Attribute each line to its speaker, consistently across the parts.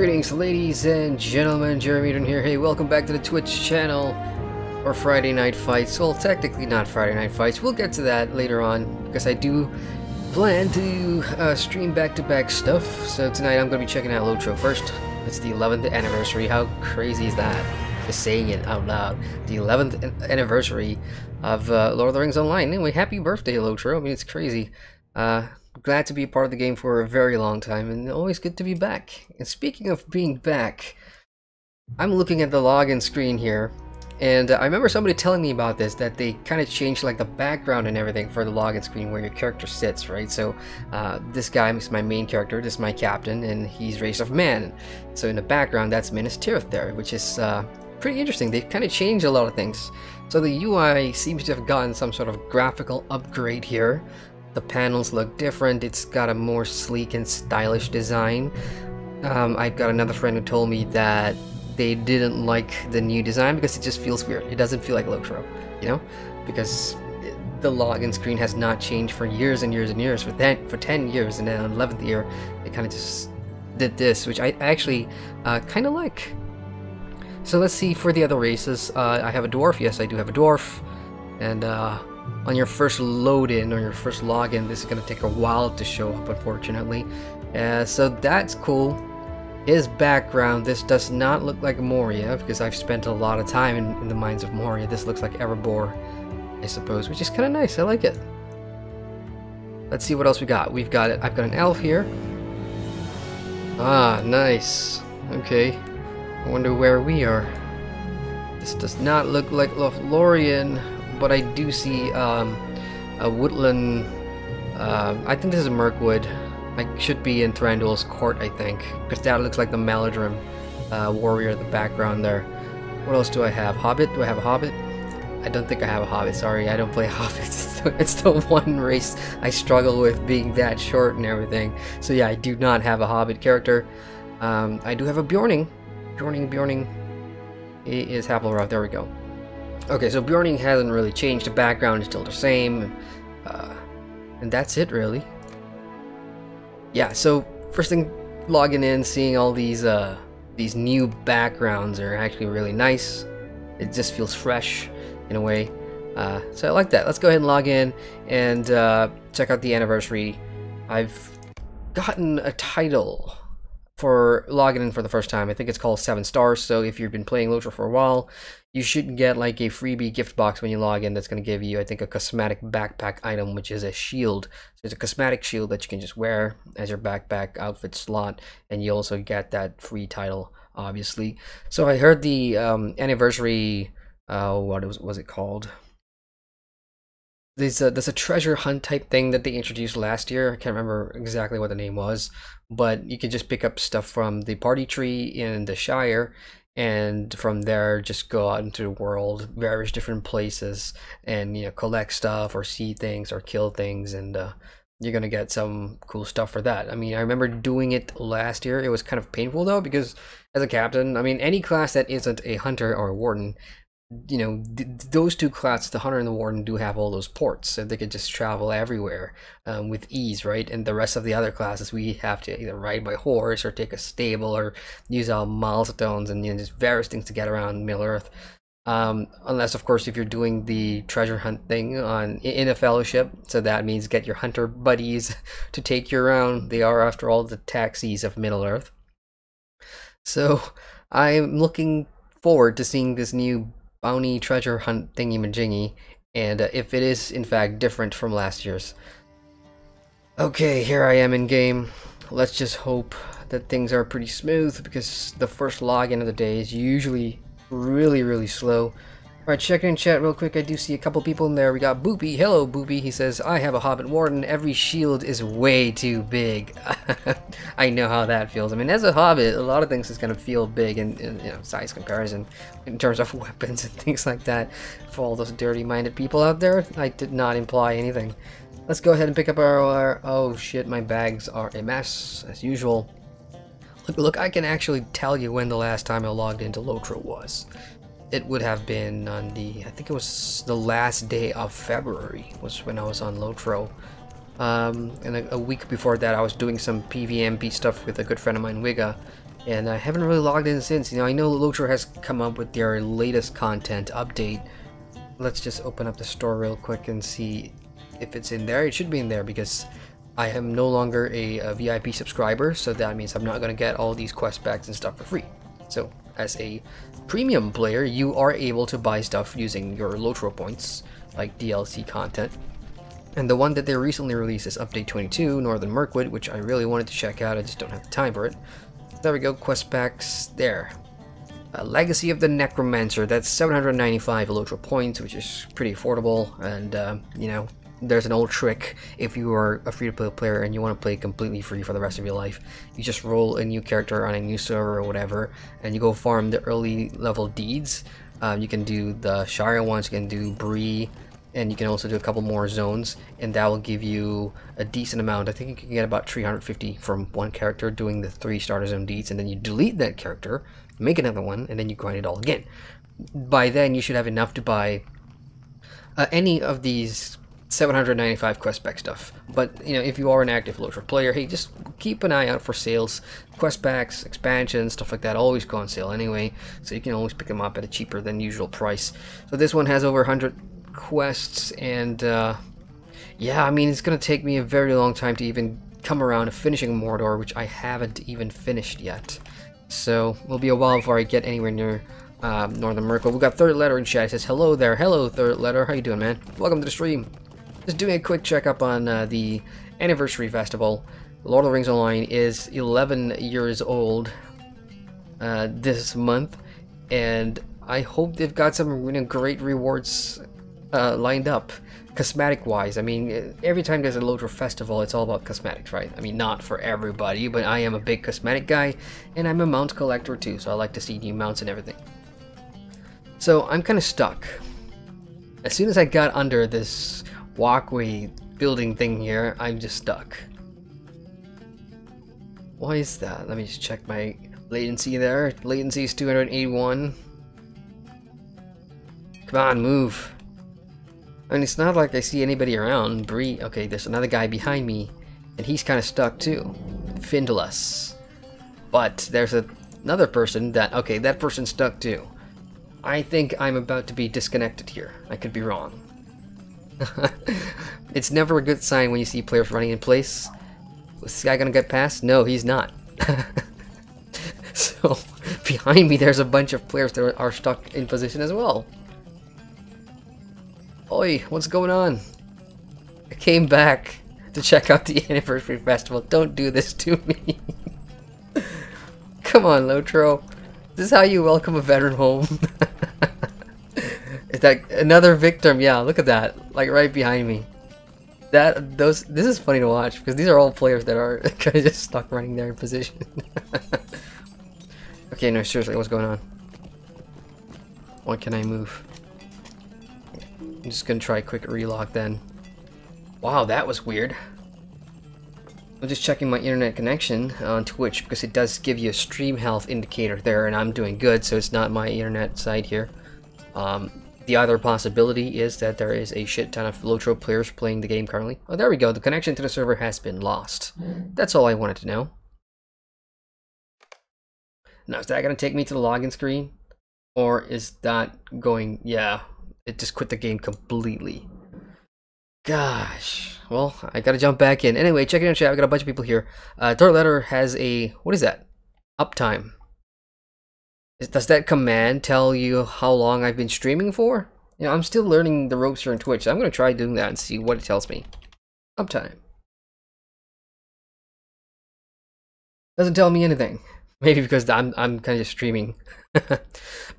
Speaker 1: Greetings, ladies and gentlemen, Jeremy Adrian here. Hey, welcome back to the Twitch channel for Friday Night Fights. Well, technically not Friday Night Fights. We'll get to that later on because I do plan to stream back-to-back stuff. So tonight I'm going to be checking out LOTRO first. It's the 11th anniversary. How crazy is that? Just saying it out loud. The 11th anniversary of Lord of the Rings Online. Anyway, happy birthday, LOTRO. I mean, it's crazy. Glad to be a part of the game for a very long time, and always good to be back. And speaking of being back, I'm looking at the login screen here, and I remember somebody telling me about this, that they kind of changed like the background and everything for the login screen where your character sits, right? So this guy is my main character, this is my captain, and he's race of man. So in the background, that's Minas Tirith there, which is pretty interesting. They've kind of changed a lot of things. So the UI seems to have gotten some sort of graphical upgrade here. The panels look different. It's got a more sleek and stylish design. I've got another friend who told me that they didn't like the new design because it just feels weird. It doesn't feel like LOTRO, you know? Because the login screen has not changed for years and years and years. For 10 years, and then on the 11th year, they kind of just did this, which I actually kind of like. So let's see for the other races. I have a dwarf. Yes, I do have a dwarf. And on your first load-in or your first login, this is going to take a while to show up, unfortunately. So that's cool. His background, this does not look like Moria, because I've spent a lot of time in the mines of Moria. This looks like Erebor, I suppose, which is kind of nice. I like it. Let's see what else we got. I've got an elf here. Ah, nice. Okay. I wonder where we are. This does not look like Lothlorien, but I do see a woodland. I think this is Mirkwood. I should be in Thranduil's court, I think, because that looks like the Maladrim warrior in the background there. What else do I have? Hobbit? Do I have a Hobbit? I don't think I have a Hobbit. Sorry, I don't play Hobbits. It's the one race I struggle with, being that short and everything. So yeah, I do not have a Hobbit character. I do have a Bjorning. Bjorning. He is Havelroth. There we go. Okay, so Bjorning hasn't really changed. The background is still the same, and that's it, really. Yeah. So first thing, logging in, seeing all these new backgrounds are actually really nice. It just feels fresh in a way. So I like that. Let's go ahead and log in and check out the anniversary. I've gotten a title for logging in for the first time. I think it's called 7 stars. So if you've been playing LOTRO for a while, you should get like a freebie gift box when you log in that's going to give you, I think, a cosmetic backpack item, which is a shield. So it's a cosmetic shield that you can just wear as your backpack outfit slot, and you also get that free title, obviously. So I heard the anniversary, what was it called? There's a treasure hunt type thing that they introduced last year. I can't remember exactly what the name was, but you can just pick up stuff from the party tree in the Shire, and from there just go out into the world, various different places, and collect stuff or see things or kill things, and you're gonna get some cool stuff for that. I mean, I remember doing it last year. It was kind of painful though, because as a captain, I mean, any class that isn't a hunter or a warden, those two classes, the hunter and the warden, do have all those ports, so they could just travel everywhere with ease, right? And the rest of the other classes, we have to either ride by horse or take a stable or use our milestones and just various things to get around Middle Earth. Unless, of course, if you're doing the treasure hunt thing in a fellowship, so that means get your hunter buddies to take you around. They are, after all, the taxis of Middle Earth. So I'm looking forward to seeing this new bounty treasure hunt thingy-majingy, and if it is in fact different from last year's. Okay, here I am in game. Let's just hope that things are pretty smooth, because the first login of the day is usually really slow. Alright, checking in chat real quick. I do see a couple people in there. We got Boopy. Hello, Boopy. He says, I have a Hobbit Warden. Every shield is way too big. I know how that feels. I mean, as a Hobbit, a lot of things is going to feel big in size comparison in terms of weapons and things like that. For all those dirty-minded people out there, I did not imply anything. Let's go ahead and pick up our oh shit, my bags are a mess, as usual. Look, I can actually tell you when the last time I logged into LOTRO was. It would have been on I think it was the last day of February was when I was on LOTRO. And a week before that, I was doing some PvMP stuff with a good friend of mine, Wiga, and I haven't really logged in since. You know, I know LOTRO has come up with their latest content update. Let's just open up the store real quick and see if it's in there. It should be in there because I am no longer a VIP subscriber, so that means I'm not going to get all these quest packs and stuff for free. So, as a premium player, you are able to buy stuff using your LOTRO points, like DLC content. And the one that they recently released is Update 22, Northern Mirkwood, which I really wanted to check out, I just don't have the time for it. There we go, quest packs, there. Legacy of the Necromancer, that's 795 LOTRO points, which is pretty affordable, and, you know, there's an old trick if you are a free-to-play player and you want to play completely free for the rest of your life. You just roll a new character on a new server or whatever, and you go farm the early level deeds. You can do the Shire ones, you can do Bree, and you can also do a couple more zones, and that will give you a decent amount. I think you can get about 350 from one character doing the 3 starter zone deeds, and then you delete that character, make another one, and then you grind it all again. By then you should have enough to buy any of these 795 quest pack stuff. But you know, if you are an active LOTRO player, hey, just keep an eye out for sales. Quest packs, expansions, stuff like that always go on sale anyway, so you can always pick them up at a cheaper than usual price. So this one has over 100 quests, and yeah, I mean, it's gonna take me a very long time to even come around to finishing Mordor, which I haven't even finished yet. So it'll be a while before I get anywhere near Northern Mirkwood. We got Third Letter in chat. It says, hello there. Hello, Third Letter. How you doing, man? Welcome to the stream. Just doing a quick checkup on the anniversary festival. Lord of the Rings Online is 11 years old this month, and I hope they've got some, you know, great rewards lined up, cosmetic-wise. I mean, every time there's a LOTRO festival, it's all about cosmetics, right? I mean, not for everybody, but I am a big cosmetic guy, and I'm a mount collector too, so I like to see new mounts and everything. So I'm kind of stuck. As soon as I got under this walkway building thing here, I'm just stuck. Why is that? Let me just check my latency there. Latency is 281. Come on, move. I mean, it's not like I see anybody around. Bree, okay, there's another guy behind me, and he's kind of stuck too. Findless. But there's another person that, okay, that person's stuck too. I think I'm about to be disconnected here. I could be wrong. It's never a good sign when you see players running in place. Is this guy gonna get past? No, he's not. So, behind me there's a bunch of players that are stuck in position as well. Oi, what's going on? I came back to check out the anniversary festival. Don't do this to me. Come on, LOTRO. This is how you welcome a veteran home. Is that another victim? Yeah, look at that. Like right behind me. This is funny to watch because these are all players that are kind of just stuck running there in position. Okay, no, seriously, what's going on? Why can I move? I'm just gonna try a quick relock then. Wow, that was weird. I'm just checking my internet connection on Twitch because it does give you a stream health indicator there, and I'm doing good, so it's not my internet side here. The other possibility is that there is a shit ton of LOTRO players playing the game currently. Oh, there we go. The connection to the server has been lost. That's all I wanted to know. Now, is that going to take me to the login screen? Or is that going... Yeah, it just quit the game completely. Gosh. Well, I got to jump back in. Anyway, check it out, chat. I've got a bunch of people here. Third Letter has a... What is that? Uptime. Does that command tell you how long I've been streaming for? You know, I'm still learning the ropes here on Twitch. So I'm going to try doing that and see what it tells me. Uptime. Doesn't tell me anything. Maybe because I'm kind of just streaming.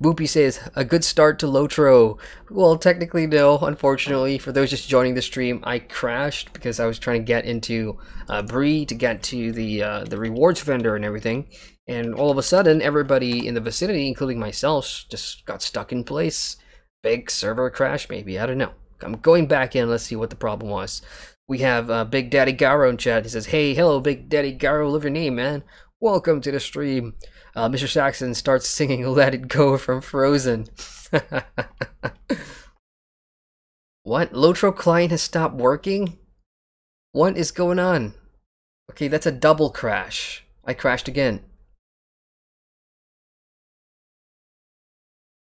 Speaker 1: Boopy says, a good start to LOTRO. Well, technically no, unfortunately. For those just joining the stream, I crashed because I was trying to get into Bree to get to the rewards vendor and everything. And all of a sudden, everybody in the vicinity, including myself, just got stuck in place. Big server crash, maybe. I don't know. I'm going back in. Let's see what the problem was. We have Big Daddy Garo in chat. He says, hey, hello, Big Daddy Garo. Love your name, man. Welcome to the stream. Mr. Saxon starts singing Let It Go from Frozen. What? LOTRO client has stopped working? What is going on? Okay, that's a double crash. I crashed again.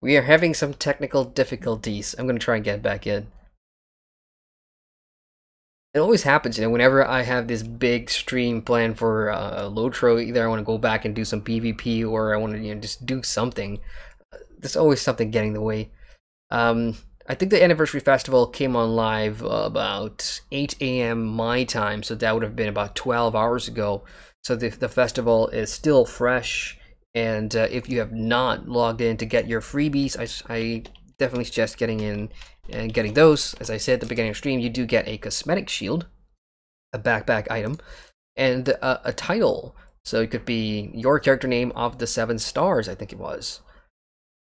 Speaker 1: We are having some technical difficulties. I'm gonna try and get back in. It always happens, you know, whenever I have this big stream planned for LOTRO, either I want to go back and do some PvP or I want to, you know, just do something. There's always something getting in the way. I think the anniversary festival came on live about 8 a.m. my time, so that would have been about 12 hours ago. So the festival is still fresh, and if you have not logged in to get your freebies, I definitely suggest getting in and getting those. As I said at the beginning of the stream, you do get a cosmetic shield, a backpack item, and a title. So it could be your character name of the 7 stars, I think it was.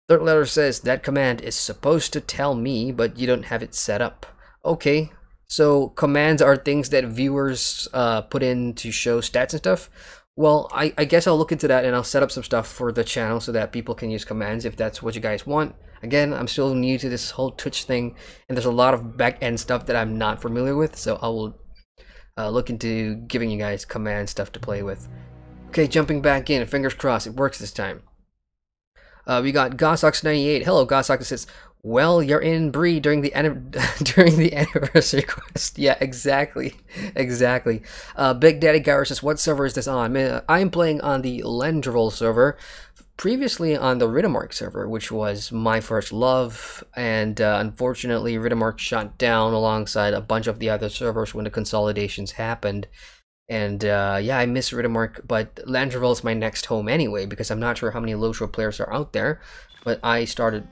Speaker 1: Third letter says that command is supposed to tell me, but you don't have it set up. Okay, so commands are things that viewers put in to show stats and stuff. Well, I guess I'll look into that and I'll set up some stuff for the channel so that people can use commands if that's what you guys want. Again, I'm still new to this whole Twitch thing, and there's a lot of back-end stuff that I'm not familiar with, so I will look into giving you guys command stuff to play with. Okay, jumping back in, fingers crossed, it works this time. We got Gosox98. Hello, Gosox. It says, well, you're in Bree during the during the anniversary quest. Yeah, exactly. Exactly. Big Daddy Gyro says, what server is this on? I'm playing on the Lendreville server, previously on the Riddermark server, which was my first love, and unfortunately Riddermark shut down alongside a bunch of the other servers when the consolidations happened. And yeah, I miss Riddermark, but Lendreville is my next home anyway, because I'm not sure how many LOTRO players are out there, but I started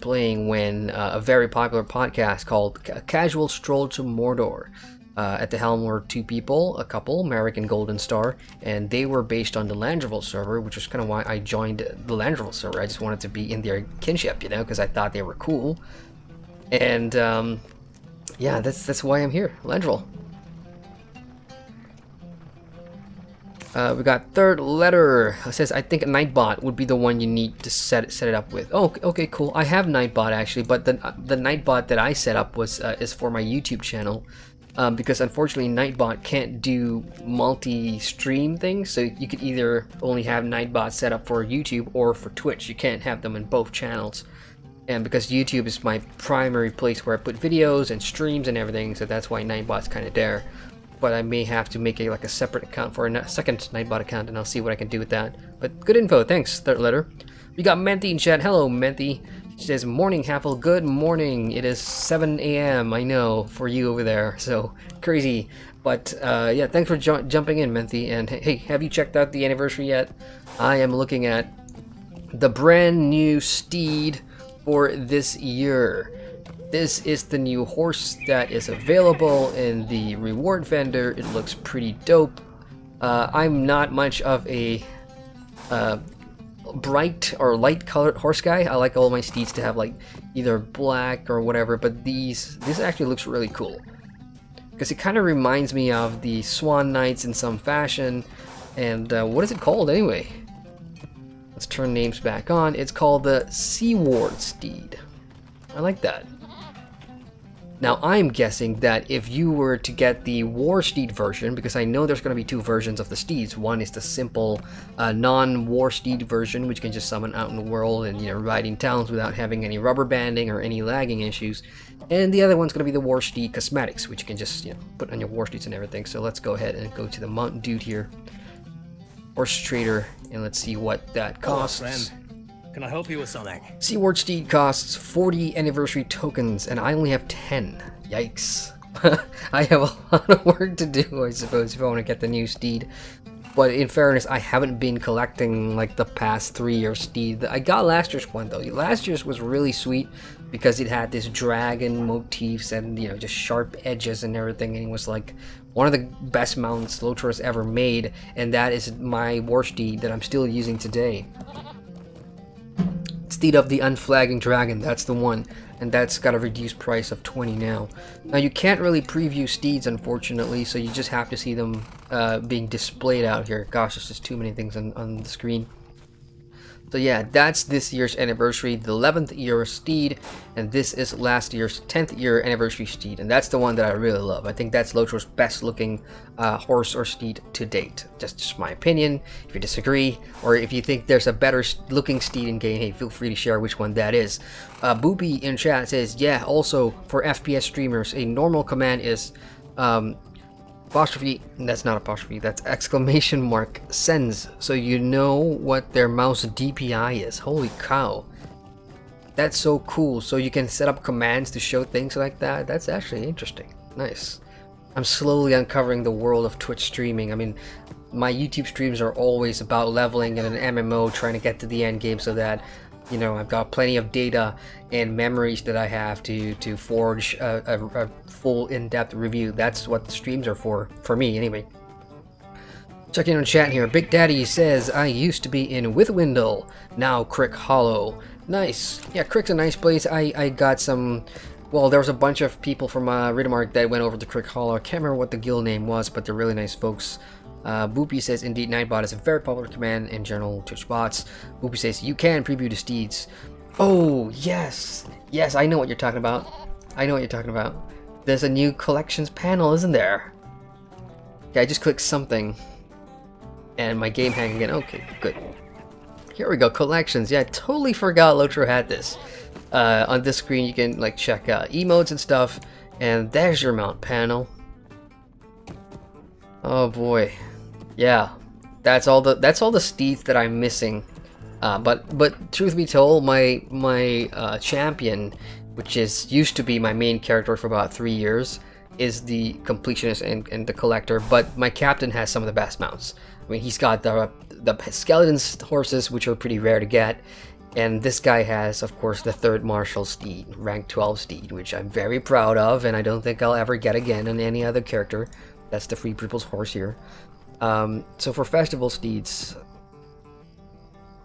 Speaker 1: playing when a very popular podcast called Casual Stroll to Mordor. At the helm were 2 people, a couple, Merrick and Golden Star, and they were based on the Lendreville server, which is kind of why I joined the Lendreville server. I just wanted to be in their kinship, you know, because I thought they were cool. And yeah, that's why I'm here, Lendreville. We got third letter. It says, I think a Nightbot would be the one you need to set it up with. Oh, okay, cool. I have Nightbot actually, but the Nightbot that I set up was is for my YouTube channel, because unfortunately Nightbot can't do multi-stream things. So you could either only have Nightbot set up for YouTube or for Twitch. You can't have them in both channels. And because YouTube is my primary place where I put videos and streams and everything, so that's why Nightbot's kind of there. But I may have to make a separate account for a second Nightbot account, and I'll see what I can do with that. But good info, thanks, third letter. We got Menthy in chat. Hello, Menthy. She says, morning, Haffle. Good morning. It is 7 a.m. I know, for you over there. So, crazy. But, yeah, thanks for jumping in, Menthy. And, hey, have you checked out the anniversary yet? I am looking at the brand new steed for this year. This is the new horse that is available in the reward vendor. It looks pretty dope. I'm not much of a bright or light colored horse guy. I like all my steeds to have like either black or whatever, but this actually looks really cool because it kind of reminds me of the Swan Knights in some fashion. And what is it called anyway? Let's turn names back on. It's called the Seaward Steed. I like that. Now, I'm guessing that if you were to get the War Steed version, because I know there's going to be 2 versions of the steeds. One is the simple non-War Steed version, which can just summon out in the world and, you know, ride in towns without having any rubber banding or any lagging issues. And the other one's going to be the War Steed Cosmetics, which you can just, you know, put on your War Steeds and everything. So let's go ahead and go to the Mountain Dude here, Horse Trader, and let's see what that costs.
Speaker 2: Hello, friend. Can I help you with something?
Speaker 1: Seaward Steed costs 40 anniversary tokens, and I only have 10. Yikes. I have a lot of work to do, I suppose, if I want to get the new steed. But in fairness, I haven't been collecting like the past 3 year steed. I got last year's one though. Last year's was really sweet because it had this dragon motifs and, you know, just sharp edges and everything, and it was like one of the best mounts LOTRO's ever made, and that is my war steed that I'm still using today. Steed of the Unflagging Dragon, that's the one, and that's got a reduced price of 20 now. Now you can't really preview steeds, unfortunately, so you just have to see them being displayed out here. Gosh, there's just too many things on the screen. So yeah, that's this year's anniversary, the 11th year steed, and this is last year's 10th year anniversary steed, and that's the one that I really love. I think that's LOTRO's best looking horse or steed to date. Just my opinion. If you disagree, or if you think there's a better looking steed in game, hey, feel free to share which one that is. Boopy in chat says, yeah, also for FPS streamers, a normal command is apostrophe, that's not apostrophe, that's exclamation mark sends, so you know what their mouse DPI is. Holy cow, that's so cool. So you can set up commands to show things like that. That's actually interesting. Nice. I'm slowly uncovering the world of Twitch streaming. I mean, my YouTube streams are always about leveling in an MMO, trying to get to the end game, so that, you know, I've got plenty of data and memories that I have to forge a full in-depth review. That's what the streams are for me anyway. Checking on chat here. Big Daddy says, I used to be in Withwindle, now Crick Hollow. Nice. Yeah, Crick's a nice place. I got some, well, there was a bunch of people from Riddermark that went over to Crick Hollow. I can't remember what the guild name was, but they're really nice folks. Boopy says, indeed, Nightbot is a very popular command in general Twitch bots. Boopy says, you can preview the steeds. Oh, yes. Yes, I know what you're talking about. I know what you're talking about. There's a new collections panel, isn't there? Okay, I just clicked something. And my game hanging again. Okay, good. Here we go, collections. Yeah, I totally forgot LOTRO had this. On this screen, you can like check out emotes and stuff. And there's your mount panel. Oh boy. Yeah, that's all the steeds that I'm missing. But truth be told, my champion, which used to be my main character for about 3 years, is the completionist and the collector. But my captain has some of the best mounts. I mean, he's got the skeleton horses, which are pretty rare to get, and this guy has, of course, the 3rd martial steed, rank 12 steed, which I'm very proud of, and I don't think I'll ever get again on any other character. That's the Free People's horse here. So for festival steeds,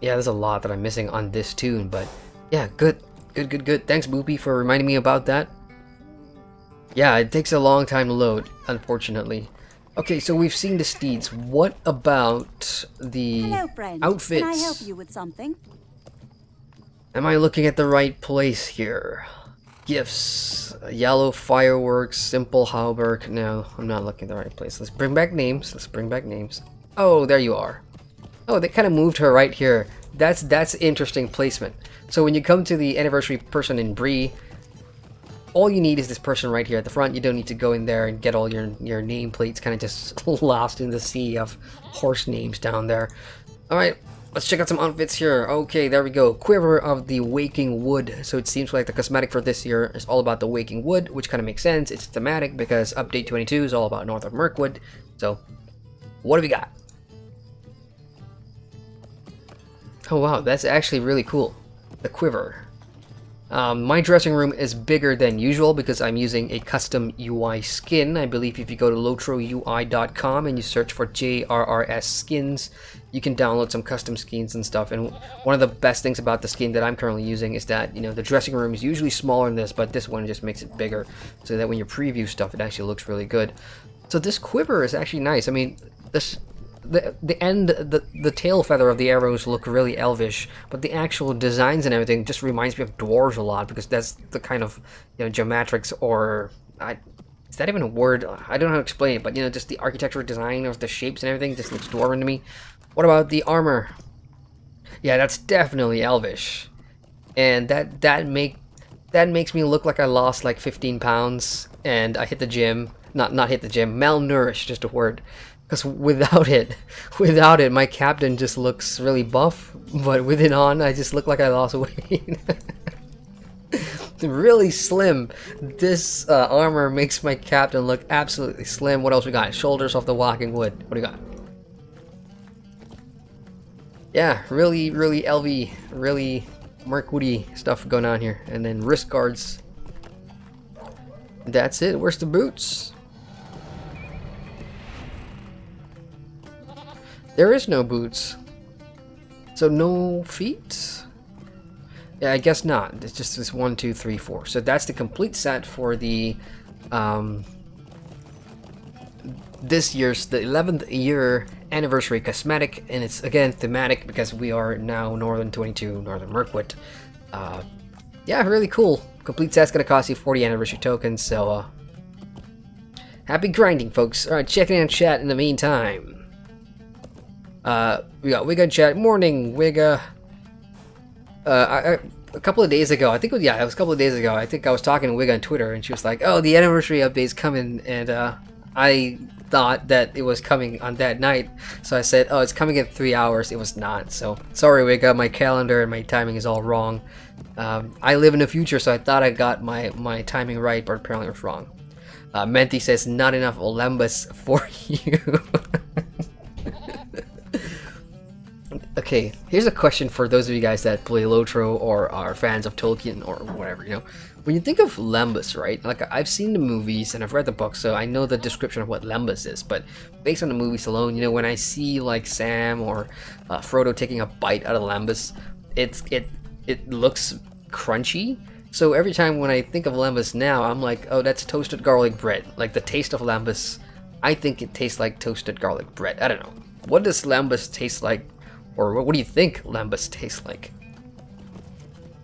Speaker 1: yeah, there's a lot that I'm missing on this tune, but yeah, good. Thanks, Boopy, for reminding me about that. Yeah, it takes a long time to load, unfortunately. Okay, so we've seen the steeds. What about the
Speaker 3: Hello, friend.
Speaker 1: outfits?
Speaker 3: Can I help you with something?
Speaker 1: Am I looking at the right place here? Gifts, yellow fireworks, simple hauberk. No, I'm not looking at the right place. Let's bring back names. Oh, there you are. Oh, they kind of moved her right here. That's interesting placement. So when you come to the anniversary person in Bree, all you need is this person right here at the front. You don't need to go in there and get all your nameplates kind of just lost in the sea of horse names down there. Alright, let's check out some outfits here. Okay, there we go. Quiver of the Waking Wood. So it seems like the cosmetic for this year is all about the Waking Wood, which kind of makes sense. It's thematic because Update 22 is all about North of Mirkwood. So, what do we got? Oh wow, that's actually really cool. The quiver. My dressing room is bigger than usual because I'm using a custom UI skin. I believe if you go to LOTROUI.com and you search for JRRS skins, you can download some custom skins and stuff. And one of the best things about the skin that I'm currently using is that, you know, the dressing room is usually smaller than this, but this one just makes it bigger so that when you preview stuff, it actually looks really good. So this quiver is actually nice. I mean, the tail feather of the arrows look really elvish, but the actual designs and everything just reminds me of dwarves a lot because that's the kind of, you know, geometrics, or is that even a word? I don't know how to explain it, but you know, just the architectural design of the shapes and everything just looks dwarven to me. What about the armor? Yeah, that's definitely elvish, and that makes me look like I lost like 15 pounds and I hit the gym. Not hit the gym. Malnourished, just a word. Because without it, my captain just looks really buff, but with it on, I just look like I lost weight. Really slim. This armor makes my captain look absolutely slim. What else we got? Shoulders of the Walking Wood. What do we got? Yeah, really LV, really Mirkwoody stuff going on here. And then wrist guards. That's it. Where's the boots? There is no boots. So no feet? Yeah, I guess not. It's just this 1, 2, 3, 4. So that's the complete set for the this year's the 11th year anniversary cosmetic, and it's again thematic because we are now Northern 22, Northern Mirkwood. Yeah, really cool. Complete set's gonna cost you 40 anniversary tokens, so happy grinding, folks. Alright, checking out chat in the meantime. We got Wigga in chat. Morning, Wigga. A couple of days ago, I think it was, yeah, it was a couple of days ago, I think I was talking to Wigga on Twitter, and she was like, oh, the anniversary update's coming, and I thought that it was coming on that night, so I said, oh, it's coming in 3 hours. It was not, so sorry, Wigga, my calendar and my timing is all wrong. I live in the future, so I thought I got my timing right, but apparently it was wrong. Menti says, not enough Olympus for you. Okay, here's a question for those of you guys that play LOTRO or are fans of Tolkien or whatever, you know. When you think of Lembas, right? Like, I've seen the movies and I've read the book, so I know the description of what Lembas is, but based on the movies alone, you know, when I see like Sam or Frodo taking a bite out of Lembas, it looks crunchy. So every time when I think of Lembas now, I'm like, oh, that's toasted garlic bread. Like, the taste of Lembas, I think it tastes like toasted garlic bread. I don't know. What does Lembas taste like? Or what do you think Lembas tastes like?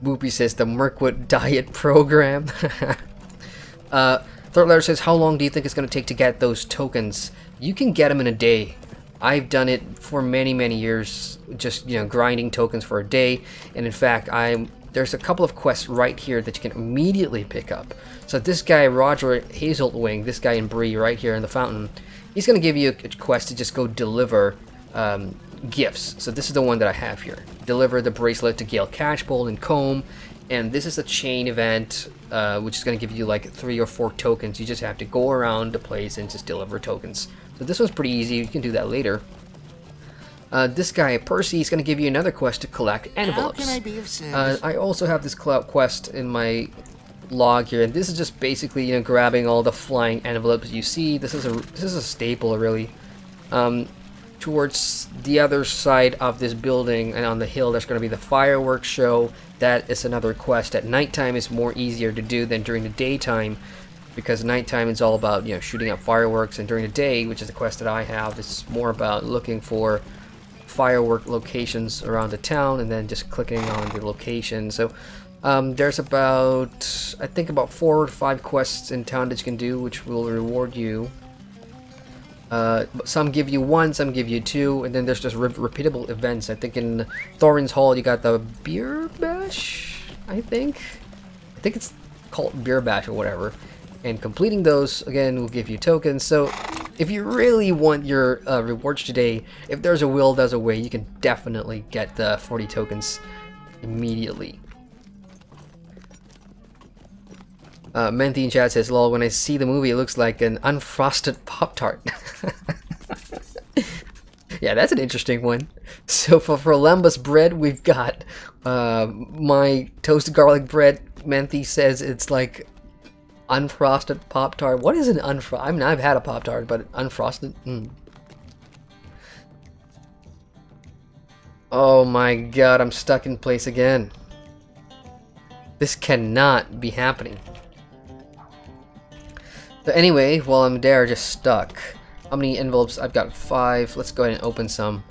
Speaker 1: Boopy says the Mirkwood diet program. Third says, how long do you think it's going to take to get those tokens? You can get them in a day. I've done it for many years, just, you know, grinding tokens for a day. And in fact, there's a couple of quests right here that you can immediately pick up. So this guy, Roger Hazelwing, this guy in Bree right here in the fountain, he's going to give you a quest to just go deliver gifts. So this is the one that I have here. Deliver the bracelet to Gale Catchpole and Comb, and this is a chain event which is going to give you like 3 or 4 tokens. You just have to go around the place and just deliver tokens. So this one's pretty easy. You can do that later. This guy Percy is going to give you another quest to collect envelopes.
Speaker 3: How can I be of service?
Speaker 1: I also have this quest in my log here, and this is just basically, you know, grabbing all the flying envelopes you see. This is a staple, really. Towards the other side of this building and on the hill, there's going to be the fireworks show. That is another quest. At nighttime is more easier to do than during the daytime, because nighttime is all about, you know, shooting up fireworks, and during the day, which is the quest that I have, it's more about looking for firework locations around the town and then just clicking on the location. So there's about, I think, about 4 or 5 quests in town that you can do, which will reward you. Some give you 1, some give you 2, and then there's just repeatable events. I think in Thorin's Hall you got the Beer Bash, I think it's called Beer Bash or whatever, and completing those again will give you tokens. So if you really want your rewards today, if there's a will, there's a way. You can definitely get the 40 tokens immediately. Menti in chat says, lol, when I see the movie, it looks like an unfrosted Pop-Tart. Yeah, that's an interesting one. So for Lembas bread, we've got my toasted garlic bread. Menti says it's like unfrosted Pop-Tart. What is an unfrosted? I mean, I've had a Pop-Tart, but unfrosted? Oh my god, I'm stuck in place again. This cannot be happening. But anyway, while I'm there, just stuck. How many envelopes? I've got 5. Let's go ahead and open some.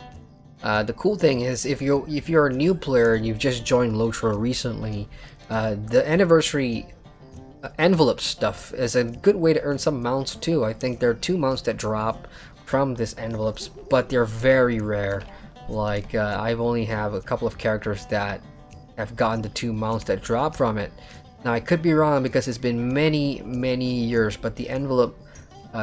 Speaker 1: The cool thing is, if you're a new player and you've just joined LOTRO recently, the anniversary envelope stuff is a good way to earn some mounts too. I think there are 2 mounts that drop from these envelopes, but they're very rare. Like I've only have a couple of characters that have gotten the 2 mounts that drop from it. Now I could be wrong because it's been many years, but the envelope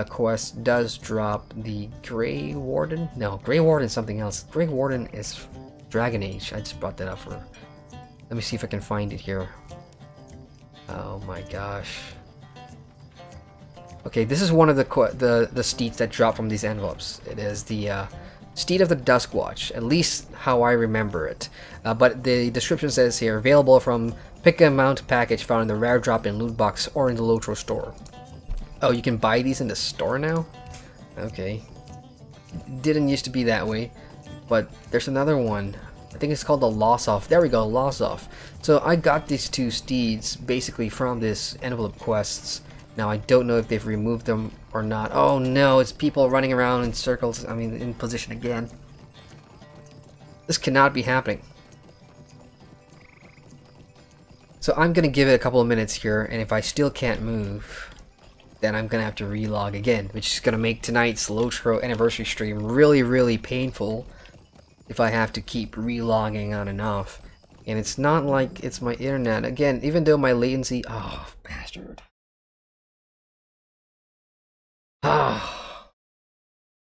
Speaker 1: quest does drop the Grey Warden. No, Grey Warden is something else. Grey Warden is Dragon Age. I just brought that up for. Let me see if I can find it here. Oh my gosh. Okay, this is one of the steeds that drop from these envelopes. It is the Steed of the Duskwatch, at least how I remember it. But the description says here, available from Pick a Mount package found in the rare drop in loot box or in the LOTRO store. Oh, you can buy these in the store now? Okay. Didn't used to be that way. But there's another one. I think it's called the Loss Off. There we go, Loss Off. So I got these 2 steeds basically from this envelope quests. Now I don't know if they've removed them Or not. Oh no, it's people running around in circles. I mean, in position again. This cannot be happening. So I'm gonna give it a couple of minutes here, and if I still can't move, then I'm gonna have to relog again, which is gonna make tonight's LOTRO anniversary stream really, really painful if I have to keep relogging on and off. And it's not like it's my internet. Again, even though my latency... Oh, bastard. Ah.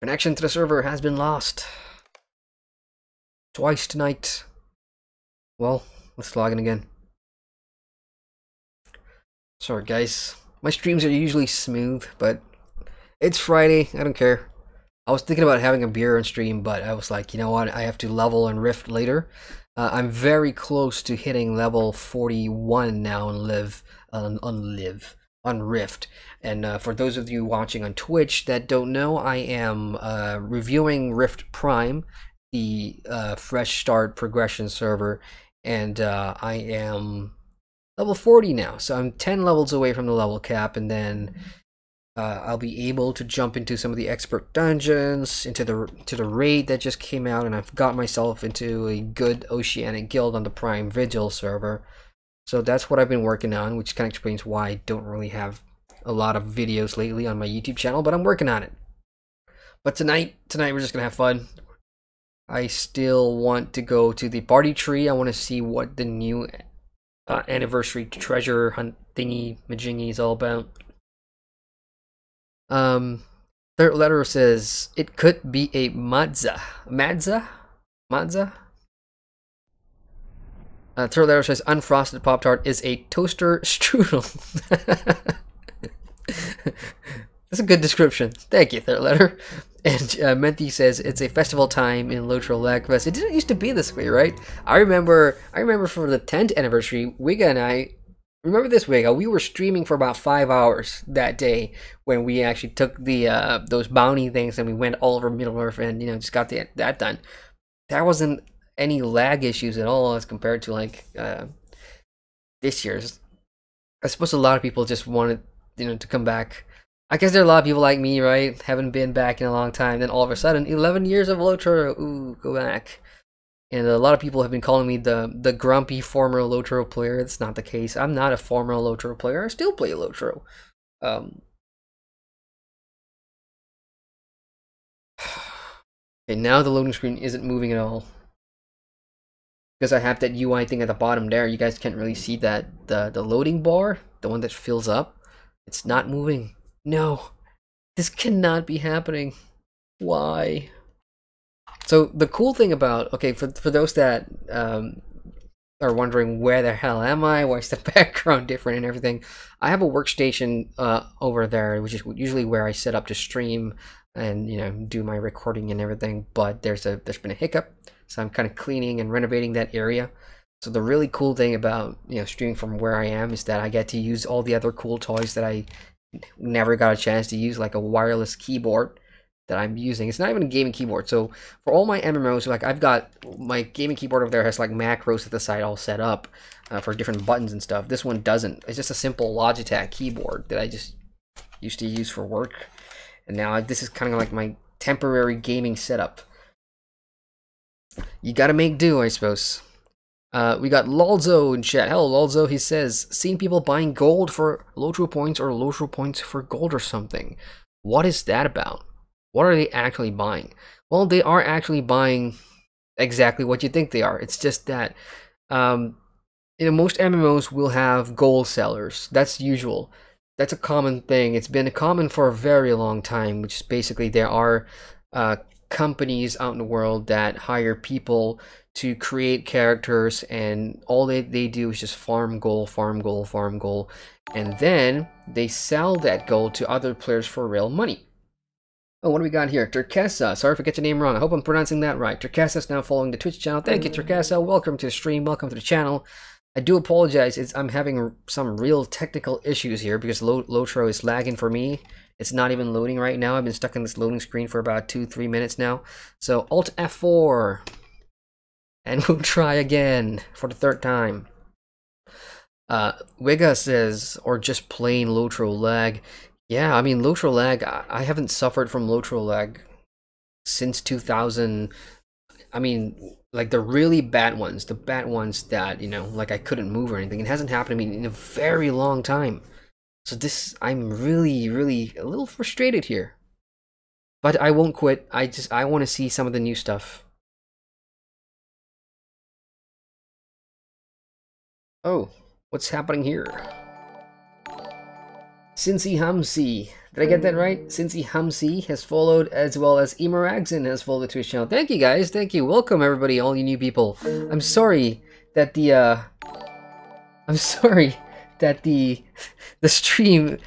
Speaker 1: Connection to the server has been lost. Twice tonight. Well, let's log in again. Sorry guys, my streams are usually smooth, but it's Friday, I don't care. I was thinking about having a beer on stream, but I was like, you know what, I have to level and Rift later. I'm very close to hitting level 41 now on Rift. And for those of you watching on Twitch that don't know, I am reviewing Rift Prime, the fresh start progression server, and I am level 40 now, so I'm 10 levels away from the level cap, and then I'll be able to jump into some of the expert dungeons, into the raid that just came out, and I've got myself into a good Oceanic guild on the Prime Vigil server. So that's what I've been working on, which kind of explains why I don't really have a lot of videos lately on my YouTube channel, but I'm working on it. But tonight we're just gonna have fun. I still want to go to the party tree. I want to see what the new anniversary treasure hunt thingy majingy is all about. Third letter says it could be a Madza. Third letter says unfrosted Pop-Tart is a toaster strudel. That's a good description. Thank you, third letter. And Menti says it's a festival time in LOTRO Lagfest. It didn't used to be this way, right? I remember for the 10th anniversary, Wiga and I remember this, Wiga. We were streaming for about 5 hours that day when we actually took the those bounty things and we went all over Middle Earth and just got that done. There wasn't any lag issues at all as compared to like this year's. I suppose a lot of people just wanted to come back. I guess there are a lot of people like me, right? Haven't been back in a long time. Then all of a sudden, 11 years of LOTRO. Ooh, go back. And a lot of people have been calling me the grumpy former LOTRO player. It's not the case. I'm not a former LOTRO player. I still play LOTRO. Okay, now the loading screen isn't moving at all. Because I have that UI thing at the bottom there. You guys can't really see that. The loading bar, the one that fills up, it's not moving. No, this cannot be happening. Why? So the cool thing about, okay, for those that are wondering where the hell am I, why is the background different and everything, I have a workstation over there, which is usually where I set up to stream and do my recording and everything. But there's been a hiccup, so I'm kind of cleaning and renovating that area. So the really cool thing about streaming from where I am is that I get to use all the other cool toys that I never got a chance to use, like a wireless keyboard that I'm using. It's not even a gaming keyboard. So for all my MMOs, like I've got my gaming keyboard over there has like macros at the side all set up for different buttons and stuff. This one doesn't. It's just a simple Logitech keyboard that I just used to use for work, and now this is kind of like my temporary gaming setup. You gotta make do, I suppose. We got Lolzo in chat. Hello, Lolzo. He says, seen people buying gold for LOTRO points or LOTRO points for gold or something. What is that about? What are they actually buying? Well, they are actually buying exactly what you think they are. It's just that most MMOs will have gold sellers. That's usual. That's a common thing. It's been common for a very long time, which is basically there are companies out in the world that hire people to create characters, and all they do is just farm gold, and then they sell that gold to other players for real money. Oh, what do we got here? Turkessa. Sorry if I get your name wrong. I hope I'm pronouncing that right. Turkessa is now following the Twitch channel. Thank you, Turkessa. Welcome to the stream. Welcome to the channel. I do apologize. I'm having some real technical issues here because LOTRO is lagging for me. It's not even loading right now. I've been stuck in this loading screen for about 2-3 minutes now. So Alt F4. And we'll try again for the third time. Wiga says, or just plain LOTRO lag. Yeah, I mean, LOTRO lag, I haven't suffered from LOTRO lag since 2000. I mean, like the really bad ones, the bad ones that, you know, like I couldn't move or anything. It hasn't happened to me in a very long time. So this, I'm really, really a little frustrated here. But I won't quit. I want to see some of the new stuff. Oh, what's happening here? Cincy Hamsi. Did I get that right? Cincy Hamsi has followed, as well as Emeragzin has followed to his channel. Thank you guys. Thank you. Welcome everybody, all you new people. I'm sorry that the the stream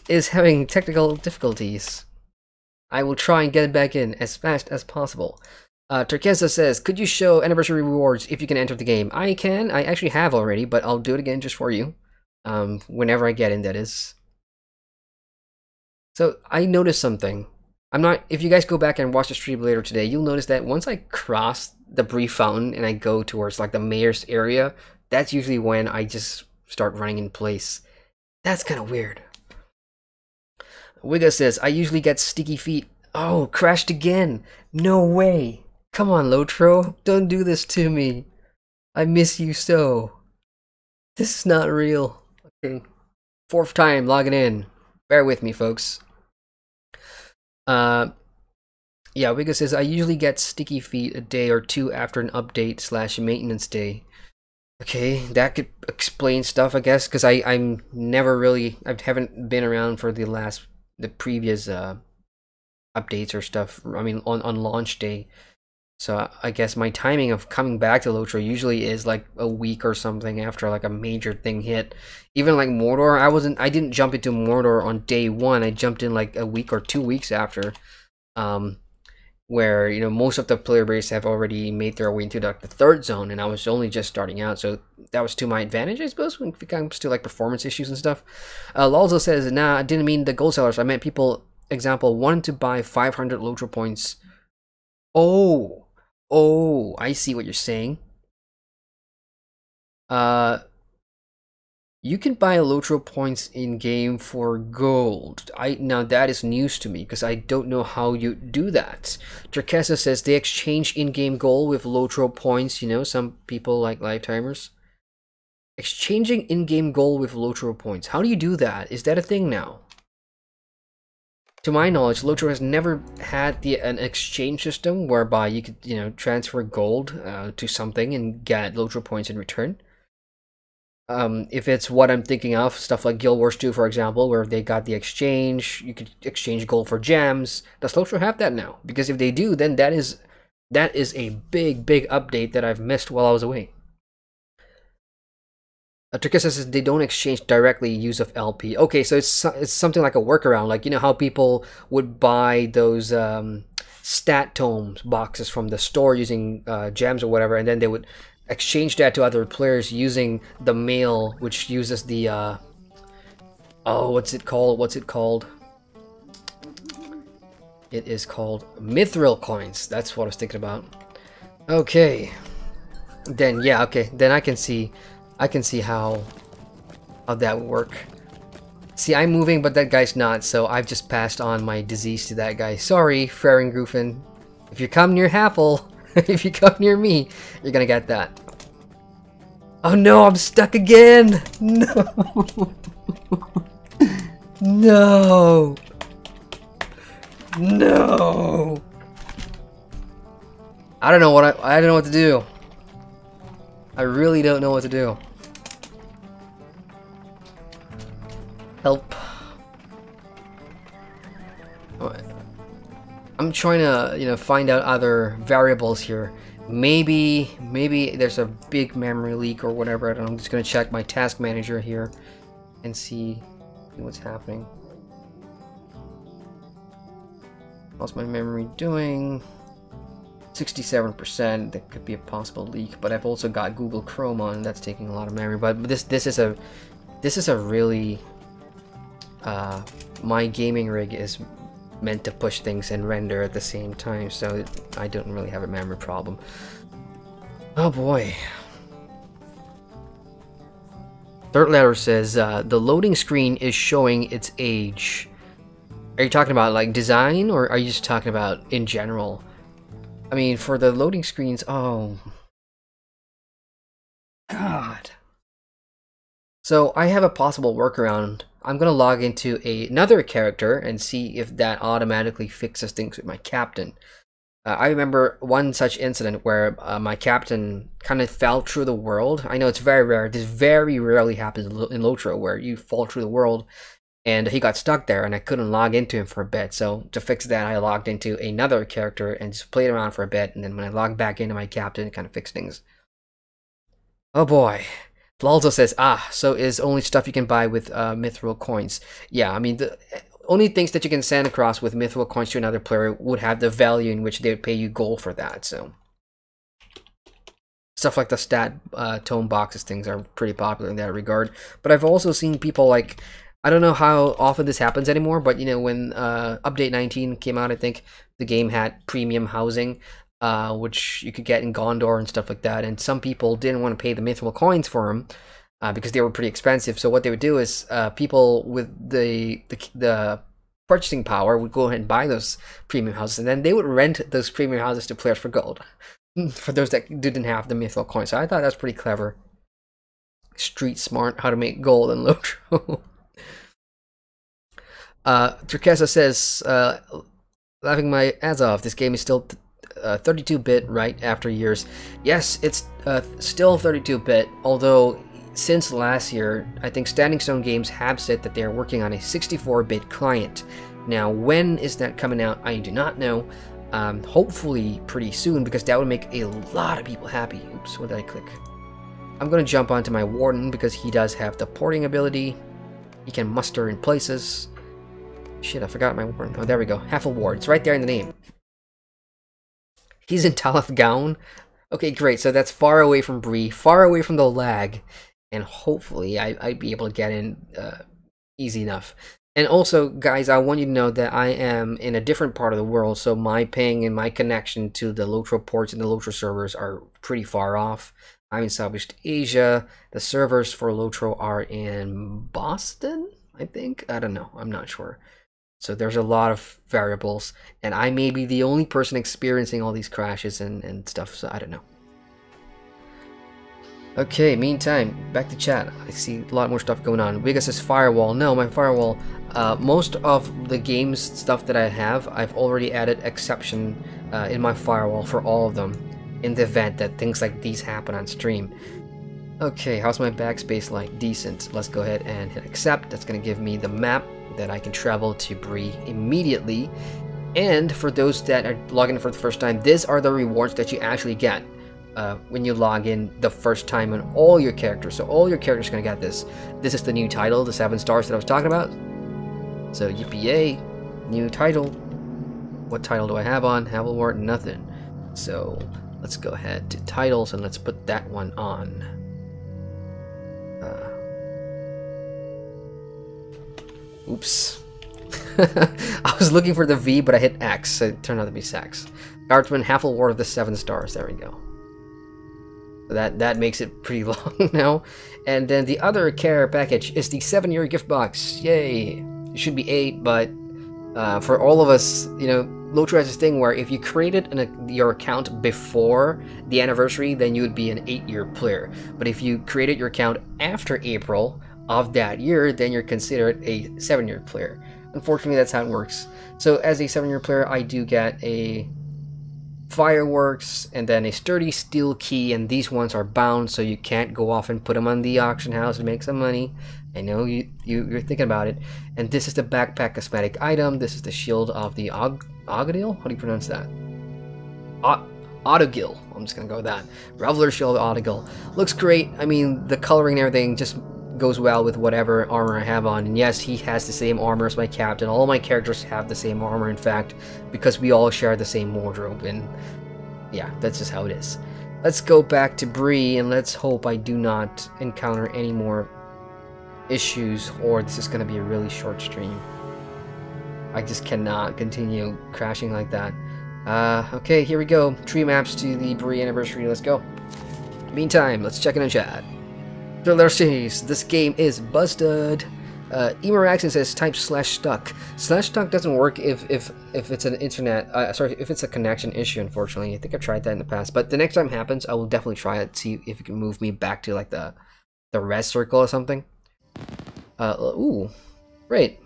Speaker 1: is having technical difficulties. I will try and get it back in as fast as possible. Turquesa says, could you show anniversary rewards if you can enter the game? I can. I actually have already, but I'll do it again just for you. Whenever I get in, that is. So I noticed something. If you guys go back and watch the stream later today, you'll notice that once I cross the brief fountain and I go towards like the mayor's area, that's usually when I just start running in place. That's kind of weird. Wigga says, I usually get sticky feet. Oh, crashed again. No way. Come on, LOTRO. Don't do this to me. I miss you so. This is not real. Okay. 4th time logging in. Bear with me, folks. Yeah, Wigga says, I usually get sticky feet a day or two after an update / maintenance day. Okay, that could explain stuff, I guess, because I'm never really, I haven't been around for the previous updates or stuff. I mean, on launch day. So I guess my timing of coming back to LOTRO usually is like a week or something after like a major thing hit. Even like Mordor, I didn't jump into Mordor on day 1. I jumped in like a week or 2 weeks after. Where, you know, most of the player base have already made their way into the 3rd zone, and I was only just starting out, so that was to my advantage, I suppose, when it comes to like performance issues and stuff. Lalzo says, nah, I didn't mean the gold sellers. I meant people, example, wanted to buy 500 LOTRO points. Oh, I see what you're saying. You can buy LOTRO points in game for gold. Now that is news to me because I don't know how you do that. Turquesa says they exchange in-game gold with LOTRO points. You know, some people like lifetimers. Exchanging in-game gold with LOTRO points. How do you do that? Is that a thing now? To my knowledge, LOTRO has never had an exchange system whereby you could, you know, transfer gold to something and get LOTRO points in return. If it's what I'm thinking of, stuff like Guild Wars 2, for example, where they got the exchange, you could exchange gold for gems. Does LOTRO have that now? Because if they do, then that is a big update that I've missed while I was away. Turkissa says they don't exchange directly use of LP. Okay, so it's something like a workaround, like, you know how people would buy those stat tomes boxes from the store using gems or whatever, and then they would exchange that to other players using the mail, which uses the oh, what's it called? It is called mithril coins. That's what I was thinking about. Okay, then yeah, okay, then I can see how that would work. See, I'm moving, but that guy's not, so I've just passed on my disease to that guy. Sorry, Frering Gruffin. If you come near Haffle, if you come near me, you're gonna get that. Oh no, I'm stuck again! No! No! No! I don't know what to do. I really don't know what to do. Help. I'm trying to, you know, find out other variables here. Maybe there's a big memory leak or whatever. I don't know. I'm just gonna check my task manager here and see what's happening. How's my memory doing? 67%. That could be a possible leak, but I've also got Google Chrome on. That's taking a lot of memory. But this is a really my gaming rig is meant to push things and render at the same time, so I don't really have a memory problem. Oh boy. Third letter says the loading screen is showing its age. Are you talking about like design, or are you just talking about in general? I mean, for the loading screens, oh God. So I have a possible workaround. I'm gonna log into another character and see if that automatically fixes things with my captain. I remember one such incident where my captain kind of fell through the world. I know it's very rare. This very rarely happens in LOTRO, where you fall through the world, and he got stuck there, and I couldn't log into him for a bit. So to fix that, I logged into another character and just played around for a bit, and then when I logged back into my captain, it kind of fixed things. Oh boy. Lalzo says, so is only stuff you can buy with mithril coins. Yeah, I mean, the only things that you can send across with mithril coins to another player would have the value in which they would pay you gold for that, so. Stuff like the stat tome boxes things are pretty popular in that regard. But I've also seen people like, I don't know how often this happens anymore, but you know, when Update 19 came out, I think the game had premium housing, which you could get in Gondor and stuff like that, and some people didn't want to pay the mithril coins for them because they were pretty expensive. So what they would do is people with the purchasing power would go ahead and buy those premium houses, and then they would rent those premium houses to players for gold for those that didn't have the mithril coins. So I thought that's pretty clever. Street smart, how to make gold in LOTRO. Turkesa says, laughing my ass off, this game is still 32-bit right after years. Yes, it's still 32-bit, although since last year, I think Standing Stone Games have said that they are working on a 64-bit client. Now, when is that coming out? I do not know. Hopefully pretty soon, because that would make a lot of people happy. Oops, what did I click? I'm going to jump onto my Warden, because he does have the porting ability. He can muster in places. Shit, I forgot my Warden. Oh, there we go. Ward. It's right there in the name. He's in Talith Gown. Okay, great. So that's far away from Bree, far away from the lag, and hopefully I'd be able to get in easy enough. And also, guys, I want you to know that I am in a different part of the world, so my ping and my connection to the LOTRO ports and the LOTRO servers are pretty far off. I'm in Southeast Asia. The servers for LOTRO are in Boston, I think. I don't know. I'm not sure. So there's a lot of variables, and I may be the only person experiencing all these crashes and stuff, so I don't know. Okay, meantime, back to chat. I see a lot more stuff going on. Vega says firewall. No, my firewall, most of the game's stuff that I have, I've already added exception in my firewall for all of them, in the event that things like these happen on stream. Okay, how's my backspace like? Decent. Let's go ahead and hit accept. That's going to give me the map that I can travel to Bree immediately. And for those that are logging in for the first time, these are the rewards that you actually get when you log in the first time on all your characters. So all your characters are going to get this. This is the new title, the 7 stars that I was talking about. So yippee, new title. What title do I have on? Havelwart, nothing. So let's go ahead to titles and let's put that one on. Oops. I was looking for the V, but I hit X, so it turned out to be Sax. Guardsman, Havelwart of the 7 stars. There we go. So that makes it pretty long now. And then the other care package is the 7-year gift box. Yay! It should be 8, but for all of us, you know, LOTRO has this thing where if you created your account before the anniversary, then you would be an 8-year player. But if you created your account after April of that year, then you're considered a 7-year player. Unfortunately, that's how it works. So as a 7-year player, I do get a fireworks and then a sturdy steel key, and these ones are bound, so you can't go off and put them on the auction house and make some money. I know you're thinking about it. And this is the backpack cosmetic item. This is the shield of the Ogadil? How do you pronounce that? Autogil. I'm just gonna go with that. Reveler shield Autogil. Looks great. I mean, the coloring and everything just goes well with whatever armor I have on. And yes, he has the same armor as my captain. All my characters have the same armor, in fact, because we all share the same wardrobe. And yeah, that's just how it is. Let's go back to Bree, and let's hope I do not encounter any more issues, or this is going to be a really short stream. I just cannot continue crashing like that. Okay, here we go. 3 maps to the Bree anniversary. Let's go. Meantime, let's check in chat. Thriller says, this game is busted. Emeraxon says type /stuck. /stuck doesn't work if it's an internet, sorry, if it's a connection issue, unfortunately. I think I've tried that in the past, but the next time it happens, I will definitely try it, see if it can move me back to like the red circle or something. Ooh, great.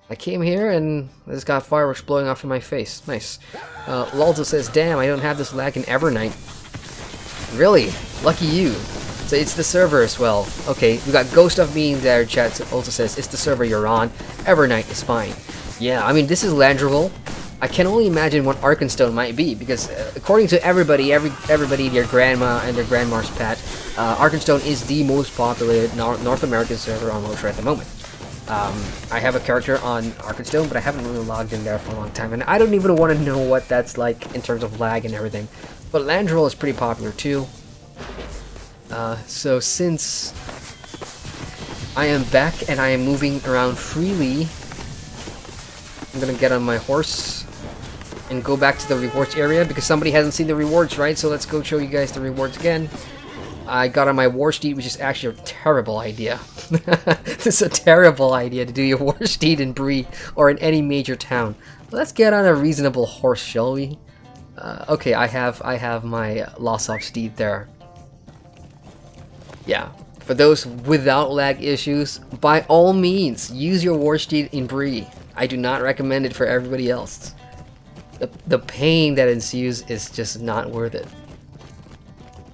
Speaker 1: I came here and I just got fireworks blowing off in my face. Nice. Lalto says, damn, I don't have this lag in Evernight. Really? Lucky you. So it's the server as well. Okay, we got Ghost of Me there. Chat also says it's the server you're on. Evernight is fine. Yeah, I mean this is Landrival. I can only imagine what Arkenstone might be because according to everybody, their grandma and their grandma's pet, Arkenstone is the most populated North American server on LOTRO at the moment. I have a character on Arkenstone, but I haven't really logged in there for a long time, and I don't even want to know what that's like in terms of lag and everything. But Landrival is pretty popular too. So since I am back and I am moving around freely, I'm gonna get on my horse and go back to the rewards area because somebody hasn't seen the rewards, right? So let's go show you guys the rewards again. I got on my war steed, which is actually a terrible idea. This is a terrible idea to do your war steed in Bree or in any major town. Let's get on a reasonable horse, shall we? Okay, I have my Losov steed there. Yeah, for those without lag issues, by all means, use your war steed in Bree. I do not recommend it for everybody else. The pain that ensues is just not worth it.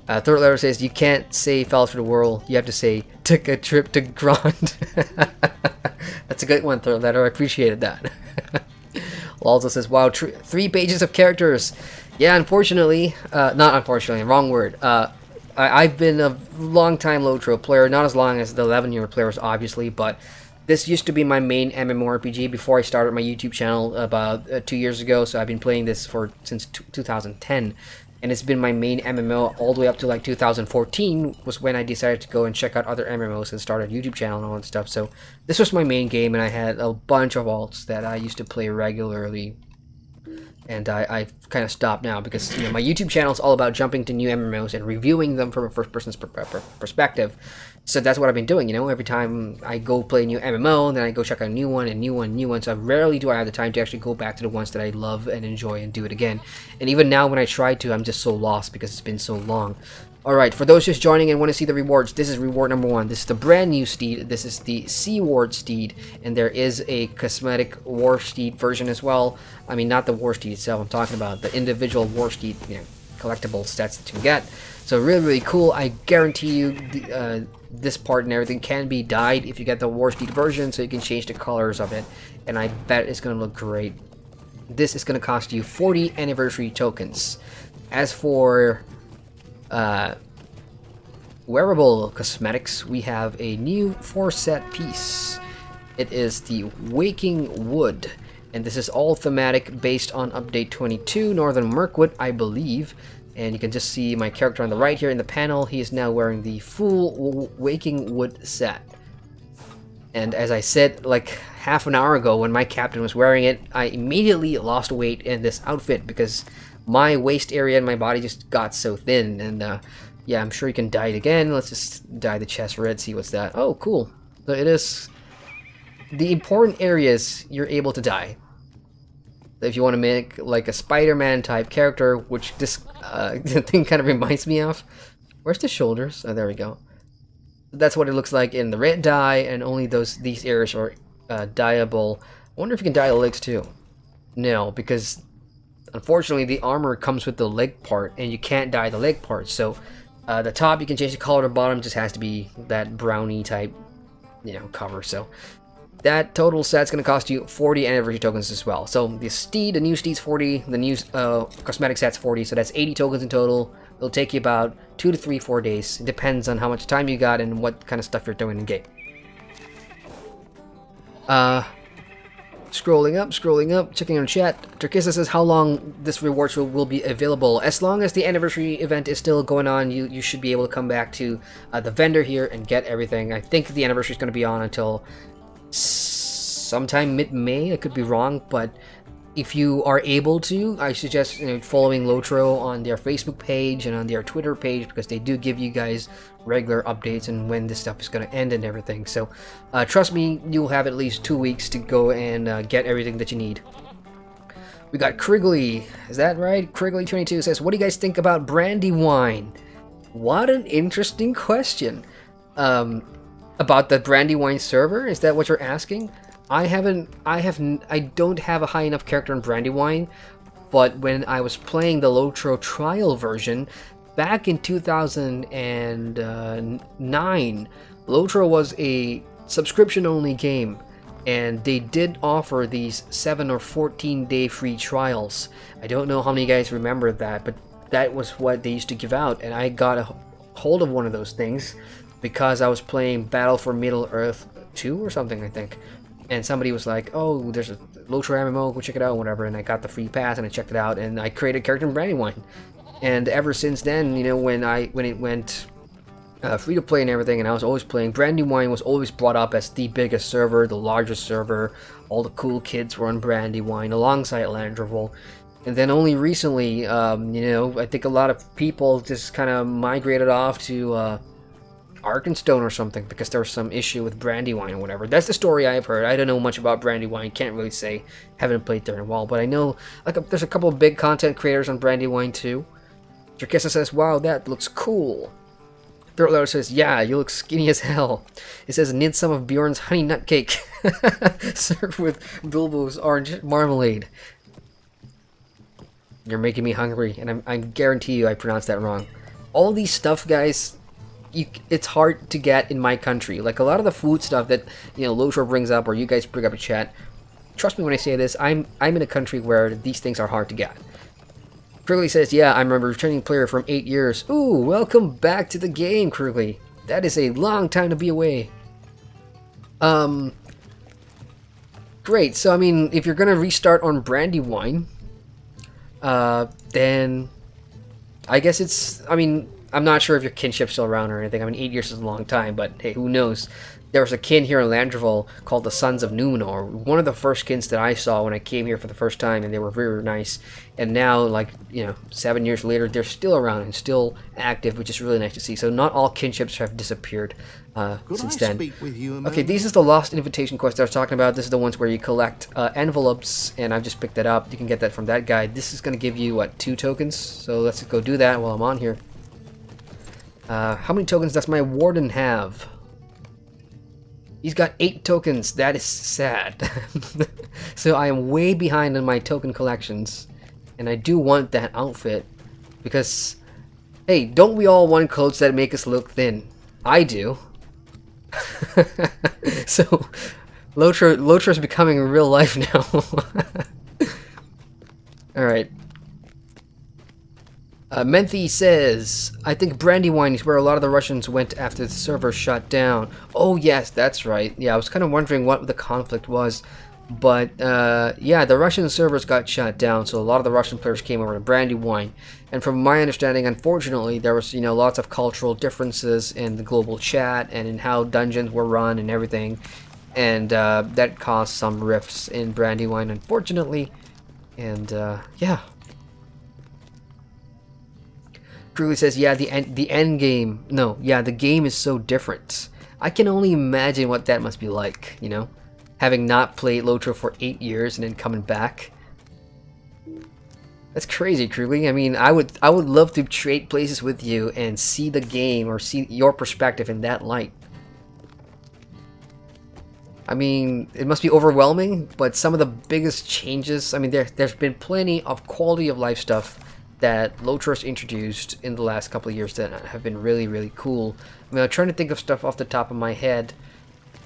Speaker 1: Third letter says, you can't say fell through the world, you have to say, took a trip to Grand. That's a good one, third letter, I appreciated that. Also says, wow, 3 pages of characters. Yeah, unfortunately, not unfortunately, wrong word. I've been a long time LOTRO player, not as long as the 11-year players, obviously, but this used to be my main MMORPG before I started my YouTube channel about 2 years ago, so I've been playing this since 2010, and it's been my main MMO all the way up to like 2014 was when I decided to go and check out other MMOs and start a YouTube channel and all that stuff. So this was my main game, and I had a bunch of alts that I used to play regularly. And I've kind of stopped now because my YouTube channel is all about jumping to new MMOs and reviewing them from a first-person's perspective. So that's what I've been doing, every time I go play a new MMO, and then I go check out a new one, and new one. So rarely do I have the time to actually go back to the ones that I love and enjoy and do it again. And even now when I try to, I'm just so lost because it's been so long. Alright, for those just joining and want to see the rewards, this is reward number 1. This is the brand new steed. This is the Sea Ward steed, and there is a cosmetic war steed version as well. I mean, not the war steed itself, I'm talking about the individual war steed, collectible stats that you can get. So really, really cool. I guarantee you this part and everything can be dyed if you get the war steed version, so you can change the colors of it, and I bet it's going to look great. This is going to cost you 40 anniversary tokens. As for wearable cosmetics, we have a new 4-set piece. It is the Waking Wood, and this is all thematic based on update 22 Northern Mirkwood, I believe. And you can just see my character on the right here in the panel. He is now wearing the full Waking Wood set. And as I said like half an hour ago when my captain was wearing it, I immediately lost weight in this outfit because my waist area and my body just got so thin. And yeah, I'm sure you can dye it again. Let's just dye the chest red, see what's that. Oh, cool. So it is the important areas you're able to dye. If you want to make like a Spider-Man type character, which this thing kind of reminds me of. Where's the shoulders? Oh, there we go. That's what it looks like in the red dye, and only these areas are dyeable. I wonder if you can dye the legs too. No, because unfortunately the armor comes with the leg part, and you can't dye the leg part. So the top you can change the color, the bottom just has to be that brownie type, cover. So that total set's going to cost you 40 anniversary tokens as well. So the new steed's 40, the new cosmetic set's 40, so that's 80 tokens in total. It'll take you about 2 to 3, 4 days. It depends on how much time you got and what kind of stuff you're doing in game. Scrolling up, checking on chat. Turkisa says how long this rewards will be available. As long as the anniversary event is still going on, you should be able to come back to the vendor here and get everything. I think the anniversary is going to be on until sometime mid-May. I could be wrong, but if you are able to, I suggest following LOTRO on their Facebook page and on their Twitter page, because they do give you guys regular updates and when this stuff is going to end and everything. So trust me, you'll have at least 2 weeks to go and get everything that you need. We got Krigley, is that right? Krigley22 says, what do you guys think about Brandywine? What an interesting question. About the Brandywine server, is that what you're asking? I don't have a high enough character in Brandywine, but when I was playing the LOTRO trial version back in 2009, LOTRO was a subscription-only game, and they did offer these 7 or 14-day free trials. I don't know how many guys remember that, but that was what they used to give out, and I got a hold of one of those things because I was playing Battle for Middle-earth 2 or something, I think. And somebody was like, oh, there's a LOTRO MMO, go check it out, whatever. And I got the free pass and I checked it out and I created a character in Brandywine. And ever since then, when it went free to play and everything, and I was always playing, Brandywine was always brought up as the biggest server, the largest server. All the cool kids were on Brandywine alongside Landreval. And then only recently, I think a lot of people just kind of migrated off to Arkenstone or something because there was some issue with Brandywine or whatever. That's the story I've heard. I don't know much about Brandywine, can't really say. Haven't played there in a while, but I know there's a couple of big content creators on Brandywine too. Jerkessa says, wow, that looks cool. Third Letter says, yeah, you look skinny as hell. It says, need some of Bjorn's honey nut cake served with Bilbo's orange marmalade. You're making me hungry, and I guarantee you I pronounced that wrong. All these stuff, guys, it's hard to get in my country. Like a lot of the food stuff that LOTRO brings up, or you guys bring up in chat. Trust me when I say this. I'm in a country where these things are hard to get. Krigley says, yeah, I'm a returning player from 8 years. Ooh, welcome back to the game, Krigley. That is a long time to be away. Great. So I mean, if you're gonna restart on Brandywine, then I guess it's. I mean, I'm not sure if your kinship's still around or anything. I mean, 8 years is a long time, but hey, who knows? There was a kin here in Landreval called the Sons of Numenor. One of the first kins that I saw when I came here for the first time, and they were very nice. And now, 7 years later, they're still around and still active, which is really nice to see. So not all kinships have disappeared since then.
Speaker 3: Speak with you,
Speaker 1: okay, this is the Lost Invitation quest I was talking about. This is the ones where you collect envelopes, and I've just picked that up. You can get that from that guy. This is going to give you, what, 2 tokens? So let's go do that while I'm on here. How many tokens does my warden have? He's got 8 tokens. That is sad. So I am way behind on my token collections. And I do want that outfit. Because, hey, don't we all want clothes that make us look thin? I do. So, LOTRO is becoming real life now. Alright. Menthe says, I think Brandywine is where a lot of the Russians went after the server shut down. Oh yes, that's right. Yeah, I was kind of wondering what the conflict was. But yeah, the Russian servers got shut down, so a lot of the Russian players came over to Brandywine. And from my understanding, unfortunately, there was lots of cultural differences in the global chat and in how dungeons were run and everything. And that caused some rifts in Brandywine, unfortunately. And yeah. Krigley says, yeah, the end game. No, yeah, the game is so different. I can only imagine what that must be like, having not played LOTRO for 8 years and then coming back. That's crazy, Krigley. I mean, I would love to trade places with you and see the game or see your perspective in that light. I mean, it must be overwhelming, but some of the biggest changes, I mean, there's been plenty of quality of life stuff that LOTRO's introduced in the last couple of years that have been really, really cool. I mean, I'm trying to think of stuff off the top of my head.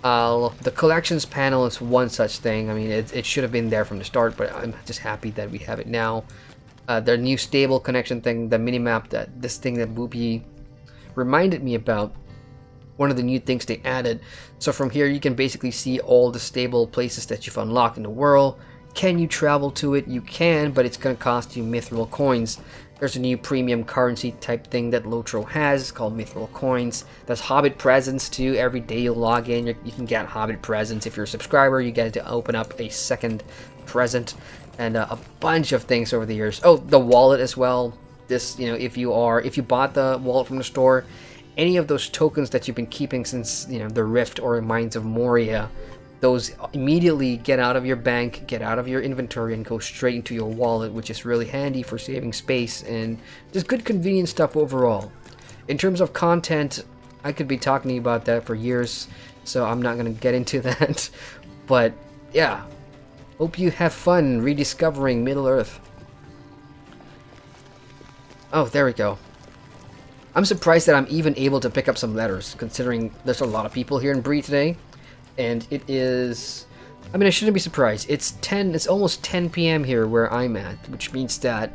Speaker 1: The collections panel is one such thing. I mean, it should have been there from the start, but I'm just happy that we have it now. The new stable connection thing, the minimap, this thing that Boopy reminded me about, one of the new things they added. So from here, you can basically see all the stable places that you've unlocked in the world. Can you travel to it? You can, but it's going to cost you mithril coins. There's a new premium currency type thing that LOTRO has called mithril coins. There's Hobbit presents too. Every day you log in, you can get Hobbit presents. If you're a subscriber, you get to open up a second present. and a bunch of things over the years. Oh, the wallet as well. This, you know, if you bought the wallet from the store, any of those tokens that you've been keeping since, you know, the Rift or Mines of Moria, those immediately get out of your bank, get out of your inventory, and go straight into your wallet, which is really handy for saving space and just good convenient stuff overall. In terms of content, I could be talking to you about that for years, so I'm not going to get into that. But yeah, hope you have fun rediscovering Middle-earth. Oh, there we go. I'm surprised that I'm even able to pick up some letters, considering there's a lot of people here in Bree today. And it is... I mean, I shouldn't be surprised. It's almost 10 p.m. here where I'm at, which means that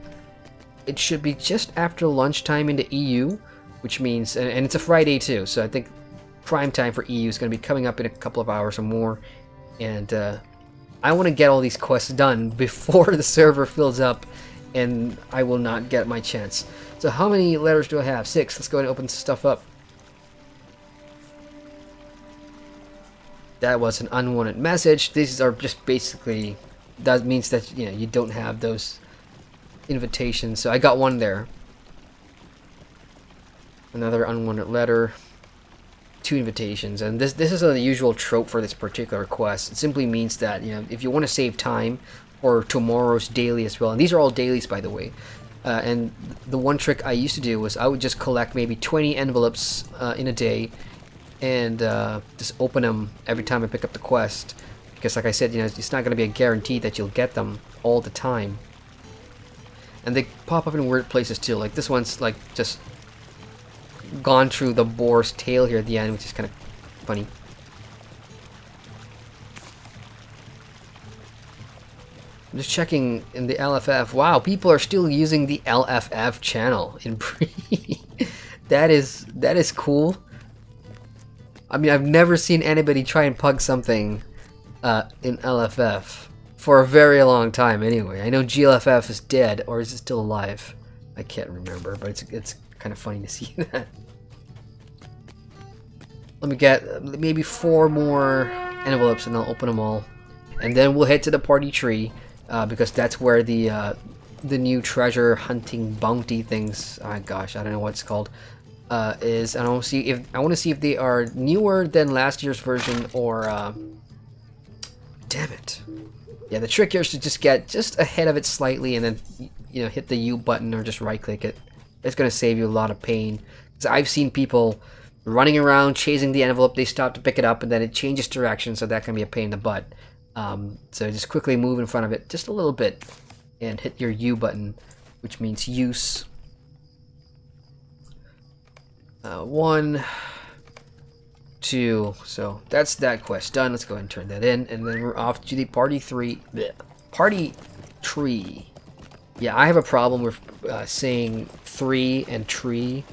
Speaker 1: it should be just after lunchtime in the EU, which means... And it's a Friday too, so I think prime time for EU is going to be coming up in a couple of hours or more. And I want to get all these quests done before the server fills up, and I will not get my chance. So how many letters do I have? 6. Let's go ahead and open stuff up. That was an unwanted message. These are just basically... That means that, you know, you don't have those invitations. So I got one there. Another unwanted letter. 2 invitations. And this is a usual trope for this particular quest. It simply means that, you know, if you want to save time for tomorrow's daily as well. And these are all dailies, by the way. And the one trick I used to do was I would just collect maybe 20 envelopes in a day, and just open them every time I pick up the quest, because like I said, you know, it's not going to be a guarantee that you'll get them all the time. And they pop up in weird places too, like this one's like just gone through the boar's tail here at the end, which is kind of funny. I'm just checking in the LFF. Wow, people are still using the LFF channel in Bree. That is cool. I mean, I've never seen anybody try and pug something in LFF for a very long time anyway. I know GLFF is dead, or is it still alive? I can't remember, but it's kind of funny to see that. Let me get maybe 4 more envelopes and I'll open them all. And then we'll head to the party tree, because that's where the new treasure hunting bounty things, oh gosh, I don't know what it's called, is. And I want to see if they are newer than last year's version, or damn it. Yeah, the trick here is to just get just ahead of it slightly and then, you know, hit the U button or just right click it. It's going to save you a lot of pain. Because I've seen people running around chasing the envelope, they stop to pick it up and then it changes direction, so that can be a pain in the butt. So just quickly move in front of it just a little bit and hit your U button, which means use. 1, 2, so that's that quest done. Let's go ahead and turn that in, and then we're off to the party tree. Yeah, I have a problem with saying 3 and tree.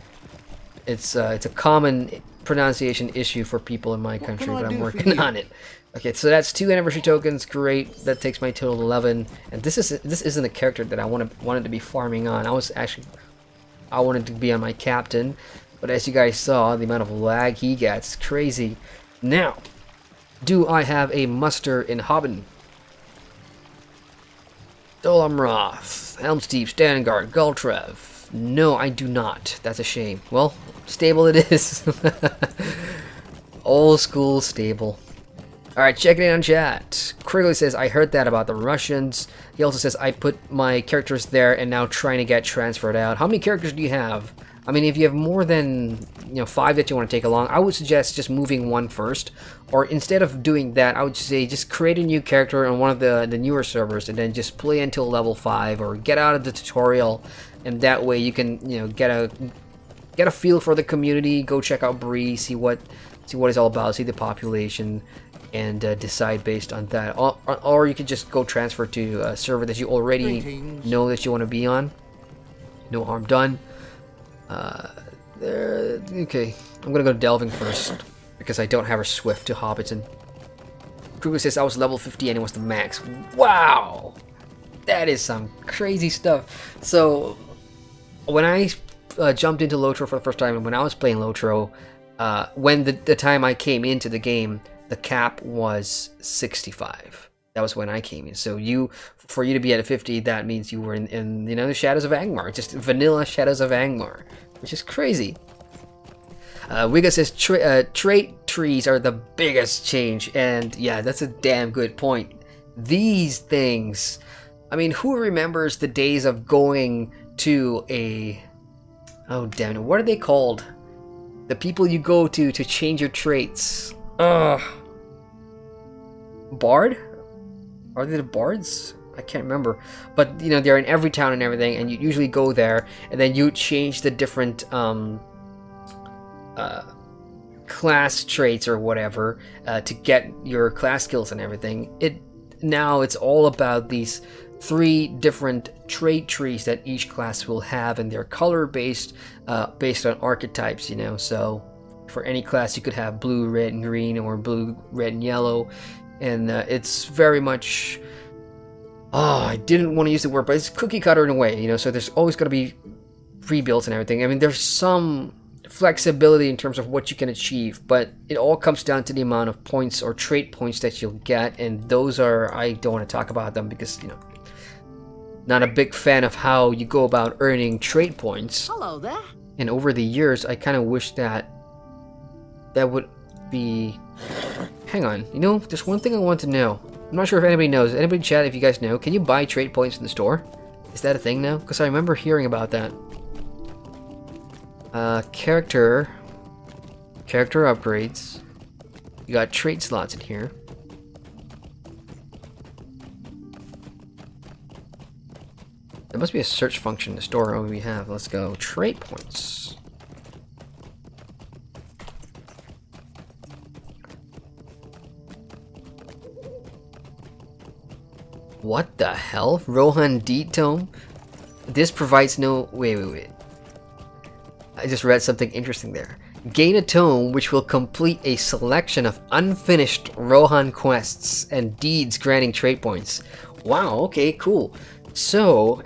Speaker 1: It's a common pronunciation issue for people in my country, but I'm working on it. Okay, so that's 2 anniversary tokens. Great, that takes my total to 11. And this isn't a character that I wanted to be farming on. I wanted to be on my captain, but as you guys saw, the amount of lag he gets is crazy. Now, do I have a muster in Hobbin? Dolamroth, Helm's Deep, Standard, Gultrev. No, I do not. That's a shame. Well, stable it is. Old school stable. Alright, checking in on chat. Krigley says, I heard that about the Russians. He also says, I put my characters there and now trying to get transferred out. How many characters do you have? I mean, if you have more than 5 that you want to take along, I would suggest just moving 1 first. Or instead of doing that, I would say just create a new character on one of the newer servers and then just play until level 5 or get out of the tutorial. And that way you can, get a feel for the community, go check out Bree, see what it's all about, see the population, and decide based on that. Or you could just go transfer to a server that you already know that you want to be on. No harm done. Okay, I'm gonna go delving first because I don't have a swift to Hobbiton. Kruger says I was level 50 and it was the max. Wow, that is some crazy stuff. So when I jumped into LOTRO for the first time, and when I was playing LOTRO, when the time I came into the game, the cap was 65. That was when I came in. So for you to be at a 50, that means you were in you know, the Shadows of Angmar, just vanilla Shadows of Angmar, which is crazy. Wiga says trait trees are the biggest change, and yeah, that's a damn good point. These things, I mean, who remembers the days of going to a, oh damn it, what are they called? The people you go to change your traits. Ugh. Bard? Are they the bards? I can't remember. But you know, they're in every town and everything, and you usually go there, and then you change the different class traits or whatever to get your class skills and everything. Now it's all about these 3 different trait trees that each class will have, and they're color based based on archetypes, you know. So for any class you could have blue, red, and green, or blue, red, and yellow, and it's very much, I didn't want to use the word, but it's cookie cutter in a way, you know. So there's always going to be pre-builds and everything. I mean, there's some flexibility in terms of what you can achieve, but it all comes down to the amount of points or trait points that you'll get, and those are, I don't want to talk about them because, you know, not a big fan of how you go about earning trait points.
Speaker 3: Hello there.
Speaker 1: And over the years, I kind of wish that would be, hang on, you know, there's one thing I want to know. I'm not sure if anybody knows. Anybody in chat, if you guys know, can you buy trait points in the store? Is that a thing now? Because I remember hearing about that. Character upgrades. You got trait slots in here. There must be a search function in the store. Oh, we have. Let's go. Trait points. What the hell? Rohan Deed Tome? This provides no... Wait. I just read something interesting there. Gain a tome which will complete a selection of unfinished Rohan quests and deeds granting trait points. Wow, okay, cool. So,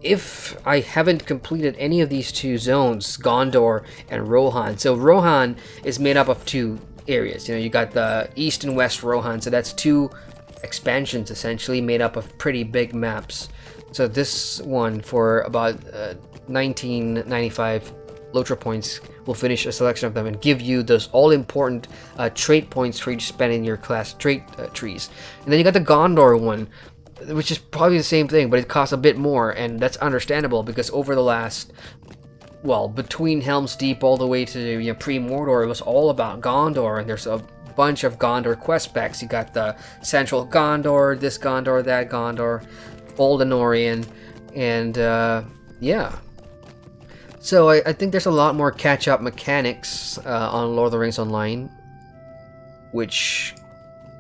Speaker 1: if I haven't completed any of these 2 zones, Gondor and Rohan. So Rohan is made up of 2 areas. You know, you got the East and West Rohan, so that's 2 expansions essentially made up of pretty big maps. So this one, for about 1995 LOTRO points, will finish a selection of them and give you those all-important trait points for you to spend in your class trait trees. And then you got the Gondor one, which is probably the same thing, but it costs a bit more, and that's understandable because over the last, well, between Helm's Deep all the way to, you know, pre-Mordor, it was all about Gondor, and there's a bunch of Gondor quest packs. You got the Central Gondor, this Gondor, that Gondor, Old Anorian, and yeah. So I think there's a lot more catch-up mechanics on Lord of the Rings Online, which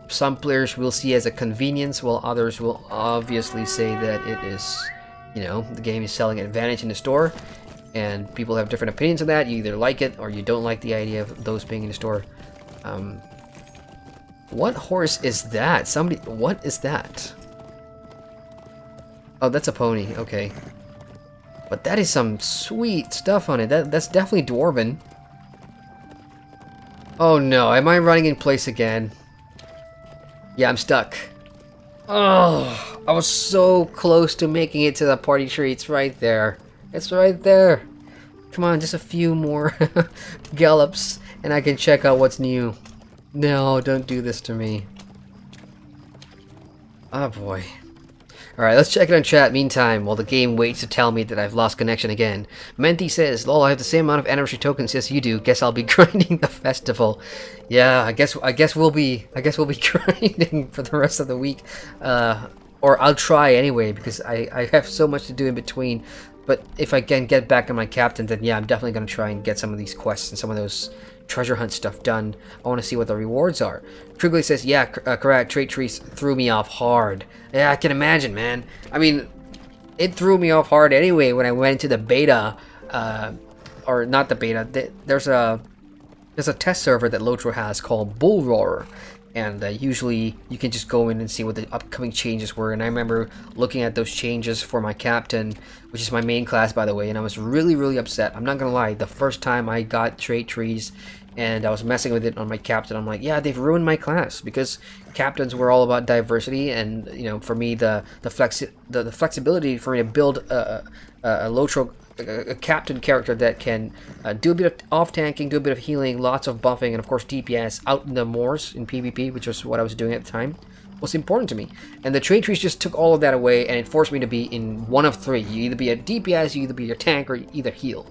Speaker 1: some players will see as a convenience, while others will obviously say that it is, you know, the game is selling an advantage in the store, and people have different opinions on that. You either like it or you don't like the idea of those being in the store. What horse is that? Somebody, what is that? Oh, that's a pony, okay. But that is some sweet stuff on it. That's definitely Dwarven. Oh no, am I running in place again? Yeah, I'm stuck. Oh, I was so close to making it to the party tree. It's right there. It's right there. Come on, just a few more gallops and I can check out what's new. No, don't do this to me. Oh boy. Alright, let's check it on chat meantime while the game waits to tell me that I've lost connection again. Menti says, lol, I have the same amount of anniversary tokens as you do. Guess I'll be grinding the festival. Yeah, I guess we'll be grinding for the rest of the week. Or I'll try anyway, because I have so much to do in between. But if I can get back on my captain, then yeah, I'm definitely gonna try and get some of these quests and some of those treasure hunt stuff done. I want to see what the rewards are. Krigley says, yeah, correct, trait trees threw me off hard. Yeah, I can imagine, man. I mean, it threw me off hard anyway when I went into the beta, or not the beta. There's a test server that LOTRO has called Bull Roar, and usually you can just go in and see what the upcoming changes were. And I remember looking at those changes for my captain, which is my main class, by the way, and I was really, really upset. I'm not gonna lie, the first time I got trait trees and I was messing with it on my captain. I'm like, yeah, they've ruined my class, because captains were all about diversity, and you know, for me, the flexibility for me to build a LOTRO, a captain character that can do a bit of off-tanking, do a bit of healing, lots of buffing, and of course DPS out in the moors in PvP, which was what I was doing at the time, was important to me. And the trade trees just took all of that away, and it forced me to be in one of three. You either be a DPS, you either be a tank, or you either heal.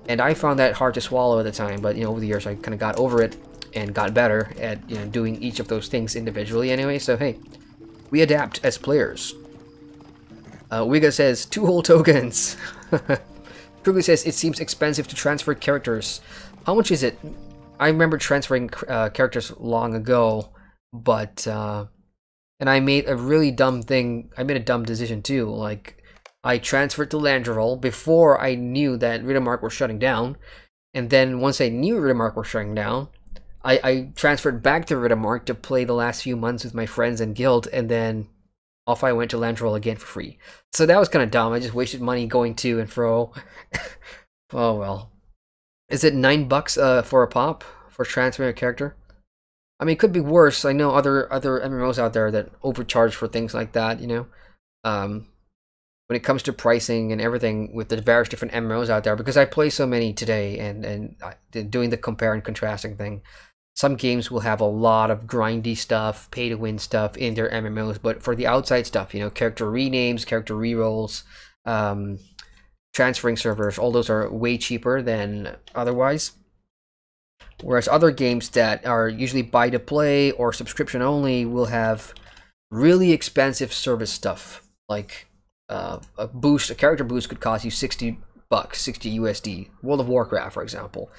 Speaker 1: And I found that hard to swallow at the time, but you know, over the years I kind of got over it and got better at, you know, doing each of those things individually anyway. So hey, we adapt as players. Wiga says 2 whole tokens. Krugly says it seems expensive to transfer characters. How much is it? I remember transferring characters long ago, but and I made a really dumb thing. I made a dumb decision too. Like, I transferred to Landroval before I knew that Riddermark was shutting down, and then once I knew Riddermark was shutting down, I transferred back to Riddermark to play the last few months with my friends and guild, and then off I went to Landroval again for free. So that was kind of dumb. I just wasted money going to and fro. Oh well. Is it $9 for a pop for transferring a character? I mean, it could be worse. I know other MMOs out there that overcharge for things like that, you know. When it comes to pricing and everything with the various different MMOs out there, because I play so many today, and doing the compare and contrasting thing, some games will have a lot of grindy stuff, pay to win stuff in their MMOs, but for the outside stuff, you know, character renames, character rerolls, transferring servers, all those are way cheaper than otherwise. Whereas other games that are usually buy to play or subscription only will have really expensive service stuff, like a character boost could cost you $60, 60 USD. World of Warcraft, for example.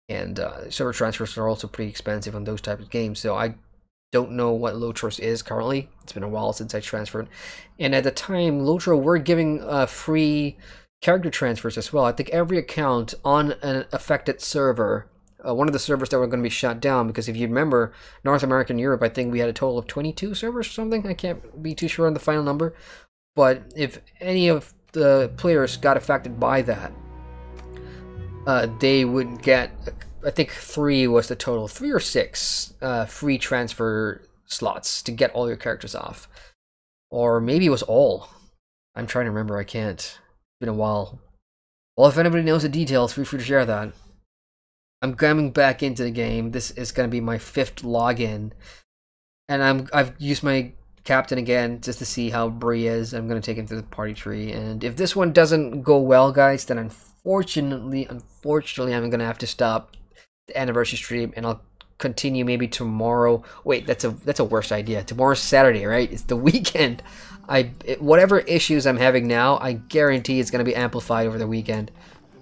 Speaker 1: And server transfers are also pretty expensive on those types of games. So I don't know what LOTRO is currently. It's been a while since I transferred. And at the time, LOTRO were giving free character transfers as well. I think every account on an affected server, one of the servers that were going to be shut down, because if you remember, North America and Europe, I think we had a total of 22 servers or something. I can't be too sure on the final number. But if any of the players got affected by that, they would get, I think 3 was the total, 3 or 6 free transfer slots to get all your characters off. Or maybe it was all. I'm trying to remember, I can't. It's been a while. Well, if anybody knows the details, feel free to share that. I'm coming back into the game. This is going to be my 5th login. And I've used my captain again just to see how Bree is. I'm going to take him to the party tree. And if this one doesn't go well, guys, then unfortunately, I'm going to have to stop the anniversary stream, and I'll continue maybe tomorrow. Wait, that's a worse idea. Tomorrow's Saturday, right? It's the weekend. Whatever issues I'm having now, I guarantee it's going to be amplified over the weekend.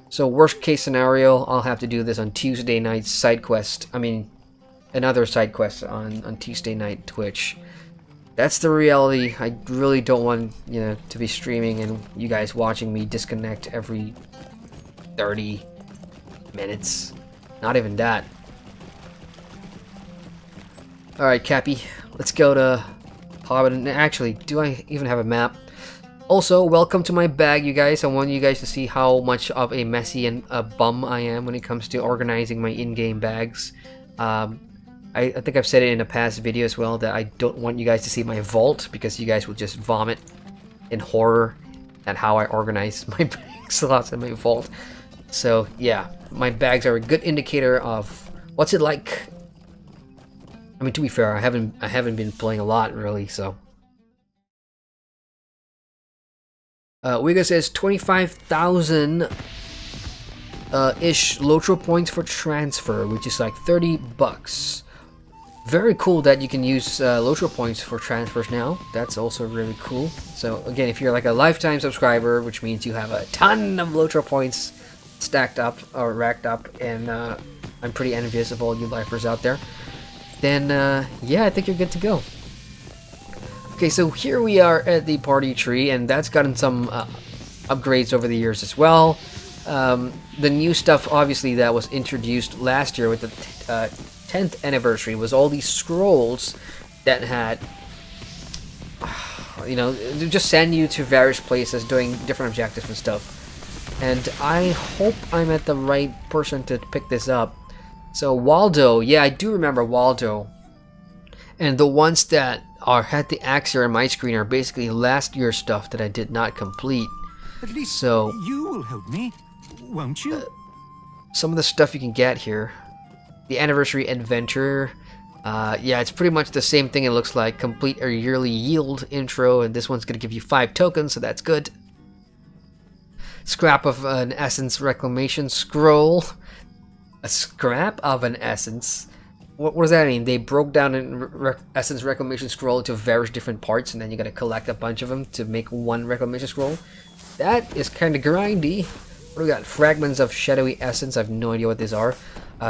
Speaker 1: So worst case scenario, I'll have to do this on Tuesday night side quest. I mean, another side quest on Tuesday night Twitch. That's the reality. I really don't want, you know, to be streaming and you guys watching me disconnect every 30 minutes. Not even that. Alright, Cappy. Let's go to Hobbit. And actually, do I even have a map? Also, welcome to my bag, you guys. I want you guys to see how much of a messy and a bum I am when it comes to organizing my in-game bags. I think I've said it in a past video as well that I don't want you guys to see my vault, because you guys will just vomit in horror at how I organize my bag slots in my vault. So yeah, my bags are a good indicator of what's it like. I mean, to be fair, I haven't been playing a lot really, so. Wiga says 25,000 ish LOTRO points for transfer, which is like $30. Very cool that you can use LOTRO points for transfers now. That's also really cool. So again, if you're like a lifetime subscriber, which means you have a ton of LOTRO points stacked up or racked up, and I'm pretty envious of all you lifers out there, then yeah, I think you're good to go. Okay, so here we are at the party tree, and that's gotten some upgrades over the years as well. The new stuff, obviously, that was introduced last year with the 10th anniversary was all these scrolls that had, you know, they just send you to various places doing different objectives and stuff. And I hope I'm at the right person to pick this up. So Waldo, yeah, I do remember Waldo. And the ones that had the axe here on my screen are basically last year's stuff that I did not complete.
Speaker 3: At least
Speaker 1: so
Speaker 3: you will help me, won't you?
Speaker 1: Some of the stuff you can get here. The Anniversary Adventure. Yeah, it's pretty much the same thing it looks like. Complete a yearly yield intro, and this one's going to give you 5 tokens, so that's good. Scrap of an Essence Reclamation Scroll. A scrap of an Essence? What does that mean? They broke down an Essence Reclamation Scroll into various different parts, and then you got to collect a bunch of them to make one Reclamation Scroll. That is kind of grindy. What do we got? Fragments of Shadowy Essence. I have no idea what these are.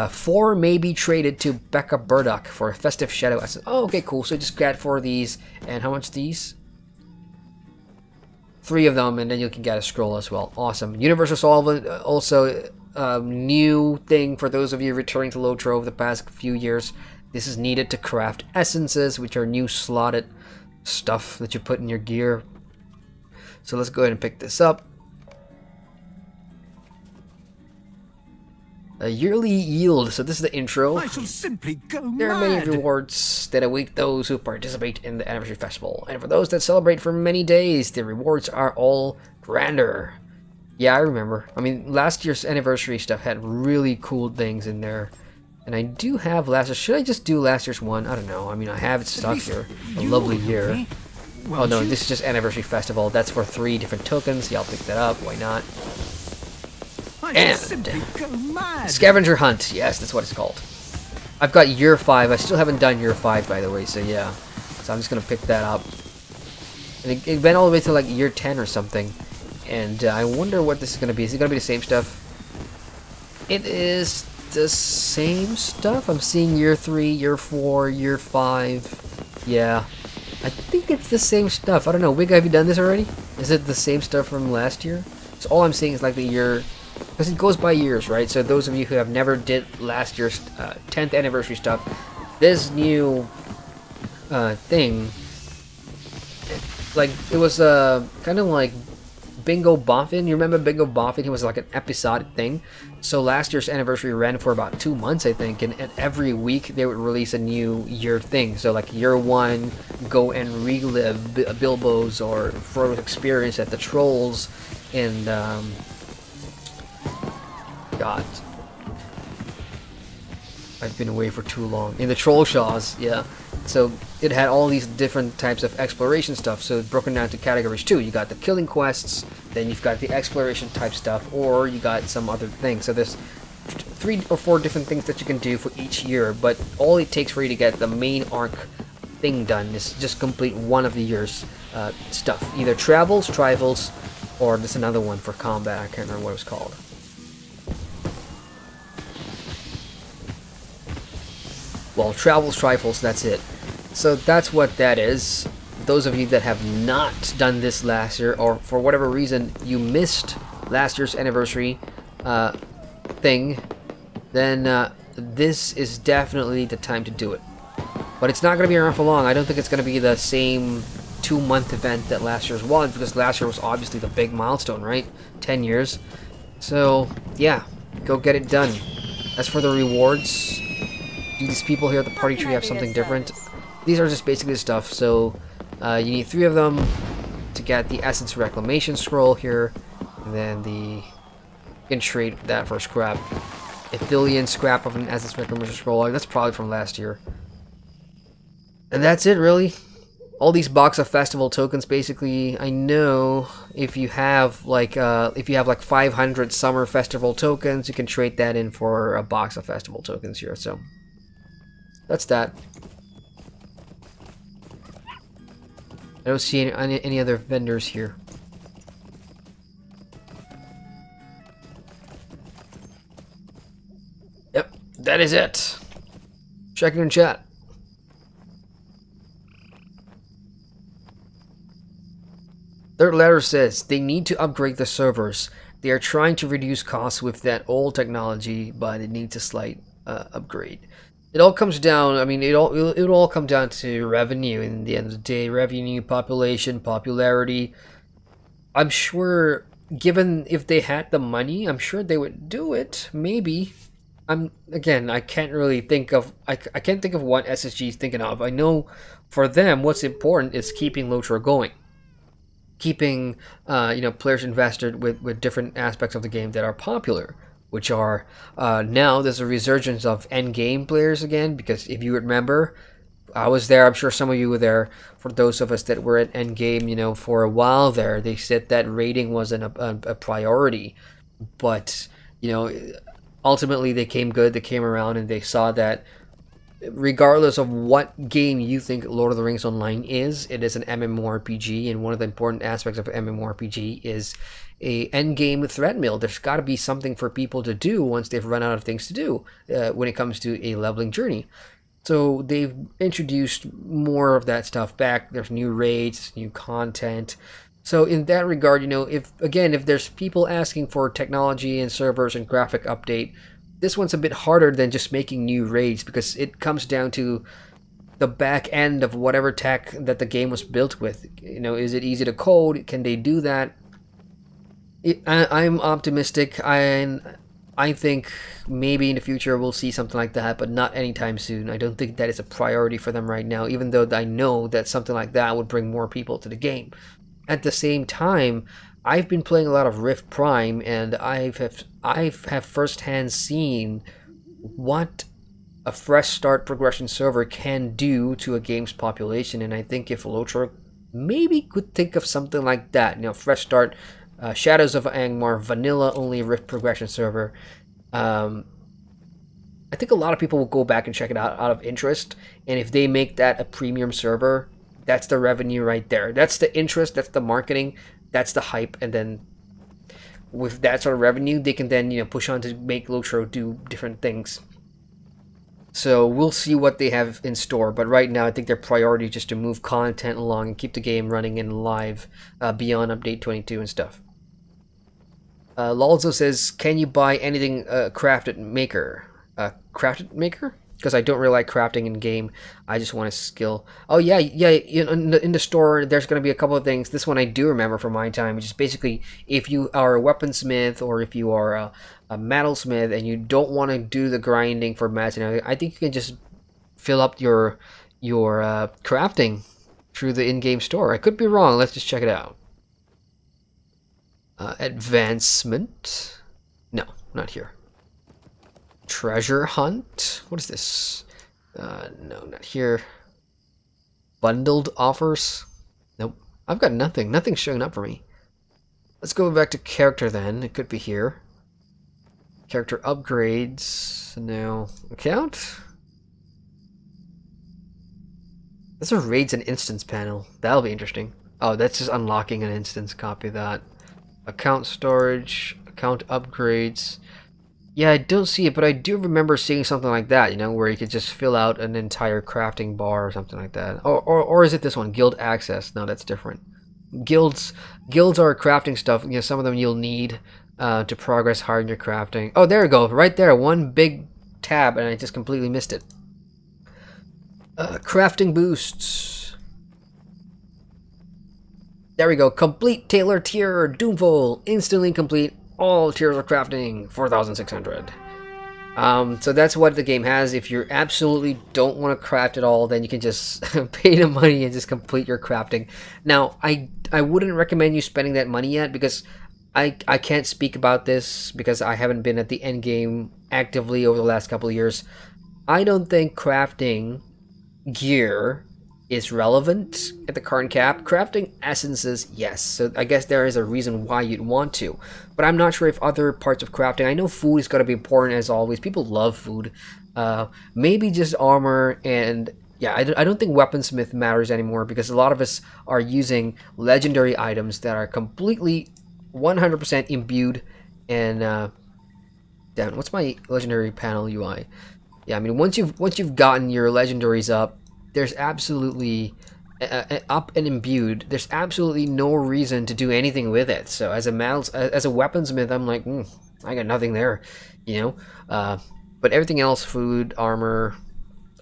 Speaker 1: 4 may be traded to Becca Burdock for a Festive Shadow Essence. Oh, okay, cool. So just get 4 of these. And how much these? 3 of them, and then you can get a scroll as well. Awesome. Universal Solvent, also a new thing for those of you returning to LOTRO over the past few years. This is needed to craft essences, which are new slotted stuff that you put in your gear. So let's go ahead and pick this up. A yearly yield. So this is the intro.
Speaker 3: I shall simply go
Speaker 1: There are many rewards that await those who participate in the Anniversary Festival. And for those that celebrate for many days, the rewards are all grander. Yeah, I remember. I mean, last year's anniversary stuff had really cool things in there. And I do have last year. Should I just do last year's one? I don't know. I mean, I have it stuck here. A lovely year. Oh no, this is just Anniversary Festival. That's for 3 different tokens. Yeah, I'll pick that up. Why not? And Scavenger Hunt. Yes, that's what it's called. I've got year 5. I still haven't done year 5, by the way, so yeah. So I'm just going to pick that up. And it went all the way to like year 10 or something. And I wonder what this is going to be. Is it going to be the same stuff? It is the same stuff. I'm seeing year 3, year 4, year 5. Yeah. I think it's the same stuff. I don't know. Wig, have you done this already? Is it the same stuff from last year? So all I'm seeing is like the year... Because it goes by years, right? So those of you who have never did last year's 10th anniversary stuff, this new thing, like, it was kind of like Bingo Boffin. You remember Bingo Boffin? He was like an episodic thing. So last year's anniversary ran for about 2 months, I think, and every week they would release a new year thing. So like year 1, go and relive Bilbo's or Frodo's experience at the Trolls, and God, I've been away for too long. In the Troll Shaws, yeah. So it had all these different types of exploration stuff. So it's broken down to categories too. You got the killing quests, then you've got the exploration type stuff, or you got some other thing. So there's 3 or 4 different things that you can do for each year. But all it takes for you to get the main arc thing done is just complete one of the year's stuff. Either travels, trifles, or there's another one for combat. I can't remember what it was called. Well, travels, trifles, that's it. So that's what that is. Those of you that have not done this last year, or for whatever reason you missed last year's anniversary thing, then this is definitely the time to do it. But it's not going to be around for long. I don't think it's going to be the same 2-month event that last year's was, because last year was obviously the big milestone, right? 10 years. So, yeah, go get it done. As for the rewards, do these people here at the party tree have something different? These are just basically the stuff. So you need 3 of them to get the Essence Reclamation Scroll here, and then you can trade that for scrap. Ithilien scrap of an Essence Reclamation Scroll. That's probably from last year. And that's it, really. All these box of festival tokens, basically. I know if you have like 500 summer festival tokens, you can trade that in for a box of festival tokens here. So that's that. I don't see any other vendors here. Yep, that is it. Check it in chat. Their letter says they need to upgrade the servers. They are trying to reduce costs with that old technology, but it needs a slight upgrade. It all comes down, I mean, it'll all come down to revenue in the end of the day. Revenue, population, popularity. I'm sure, given if they had the money, I'm sure they would do it. Maybe. I can't really think of I can't think of what SSG is thinking of. I know for them what's important is keeping LOTRO going, keeping players invested with different aspects of the game that are popular, which are now there's a resurgence of end game players again, because if you remember, I was there, I'm sure some of you were there. For those of us that were at end game, for a while there, they said that rating wasn't a priority, but ultimately they came good, they came around, and they saw that regardless of what game you think Lord of the Rings Online is, it is an MMORPG, and one of the important aspects of MMORPG is a endgame threat mill. There's got to be something for people to do once they've run out of things to do when it comes to a leveling journey. So they've introduced more of that stuff back. There's new raids, new content. So in that regard, if there's people asking for technology and servers and graphic update, this one's a bit harder than just making new raids, because it comes down to the back end of whatever tech that the game was built with. Is it easy to code? Can they do that? I'm optimistic. I think maybe in the future we'll see something like that, but not anytime soon. I don't think that is a priority for them right now, even though I know that something like that would bring more people to the game. At the same time, I've been playing a lot of Rift Prime, and I have firsthand seen what a fresh start progression server can do to a game's population, and I think if LOTRO maybe could think of something like that, fresh start, Shadows of Angmar, vanilla only Rift progression server, I think a lot of people will go back and check it out of interest, and if they make that a premium server, that's the revenue right there. That's the interest, that's the marketing, that's the hype, and then with that sort of revenue, they can then push on to make LOTRO do different things. So we'll see what they have in store, but right now I think their priority is just to move content along and keep the game running and live beyond update 22 and stuff. Lalzo says, can you buy anything crafted maker? Crafted maker? Because I don't really like crafting in game. I just want a skill. Oh yeah. In the store, there's going to be a couple of things. This one I do remember from my time, which is basically if you are a weaponsmith or if you are a metalsmith and you don't want to do the grinding for mats, I think you can just fill up your crafting through the in-game store. I could be wrong. Let's just check it out. Advancement. No, not here. Treasure hunt. What is this? No, not here. Bundled offers. Nope. I've got nothing. Nothing's showing up for me. Let's go back to character then. It could be here. Character upgrades. No. Account? There's a raids and instance panel. That'll be interesting. Oh, that's just unlocking an instance. Copy that. Account storage. Account upgrades. Yeah, I don't see it, but I do remember seeing something like that, where you could just fill out an entire crafting bar or something like that. Or is it this one? Guild access. No, that's different. Guilds are crafting stuff. Some of them you'll need to progress hard in your crafting. Oh, there we go. Right there. One big tab, and I just completely missed it. Crafting boosts. There we go. Complete Tailor tier. Doomful. Instantly complete. All tiers of crafting, 4,600. So that's what the game has. If you absolutely don't want to craft at all, then you can just pay the money and just complete your crafting. Now, I wouldn't recommend you spending that money yet, because I can't speak about this because I haven't been at the end game actively over the last couple of years. I don't think crafting gear is relevant at the current cap. Crafting essences, yes. So I guess there is a reason why you'd want to. But I'm not sure if other parts of crafting... I know food is going to be important as always. People love food. Maybe just armor and... Yeah, I don't think weaponsmith matters anymore, because a lot of us are using legendary items that are completely 100% imbued. And... damn, what's my legendary panel UI? Yeah, I mean, once you've gotten your legendaries up, there's absolutely up and imbued. There's absolutely no reason to do anything with it. So as a weaponsmith, I'm like, I got nothing there, But everything else, food, armor.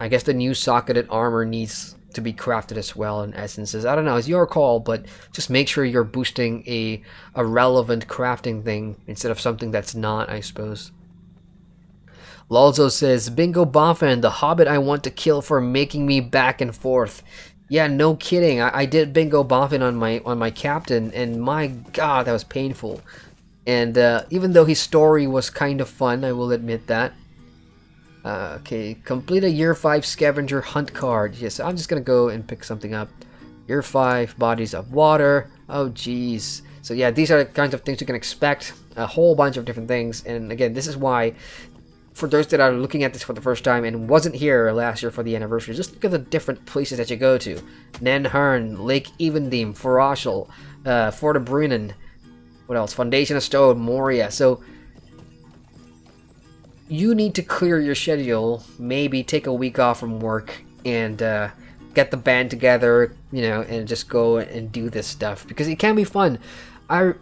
Speaker 1: I guess the new socketed armor needs to be crafted as well in essences. I don't know. It's your call, but just make sure you're boosting a relevant crafting thing instead of something that's not, I suppose. Lalzo says, Bingo Boffin, the hobbit I want to kill for making me back and forth. Yeah, no kidding. I did Bingo Boffin on my captain, and my god, that was painful. And even though his story was kind of fun, I will admit that. Okay, complete a Year 5 Scavenger Hunt card. Yes, I'm just gonna go and pick something up. Year 5, Bodies of Water. Oh, jeez. So yeah, these are the kinds of things you can expect. A whole bunch of different things. And again, this is why, for those that are looking at this for the first time and wasn't here last year for the anniversary, just look at the different places that you go to. Nanhern, Lake Evendeem, Forashel, Fortebrunnen, what else? Foundation of Stone, Moria. So you need to clear your schedule, maybe take a week off from work and get the band together, you know, and just go and do this stuff because it can be fun. I'm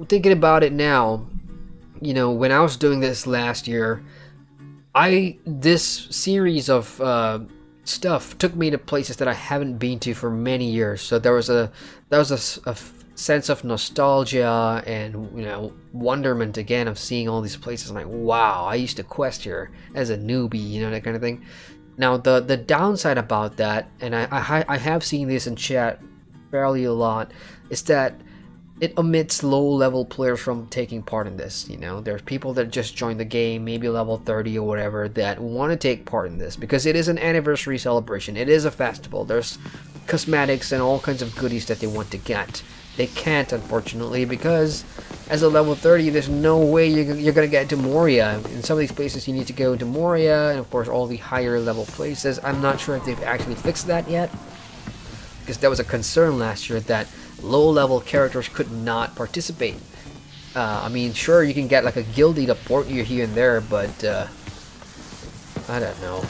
Speaker 1: thinking about it now, you know, when I was doing this last year, this series of stuff took me to places that I haven't been to for many years. So there was a sense of nostalgia and, you know, wonderment again of seeing all these places. I'm like, wow, I used to quest here as a newbie, you know, that kind of thing. Now the downside about that, and I have seen this in chat fairly a lot, is that it omits low-level players from taking part in this. You know, there's people that just joined the game, maybe level 30 or whatever, that want to take part in this because it is an anniversary celebration. It is a festival. There's cosmetics and all kinds of goodies that they want to get. They can't, unfortunately, because as a level 30, there's no way you're going to get to Moria. In some of these places, you need to go to Moria, and of course, all the higher level places. I'm not sure if they've actually fixed that yet, because that was a concern last year that low-level characters could not participate. I mean, sure, you can get like a guildie to port you here and there, but I don't know.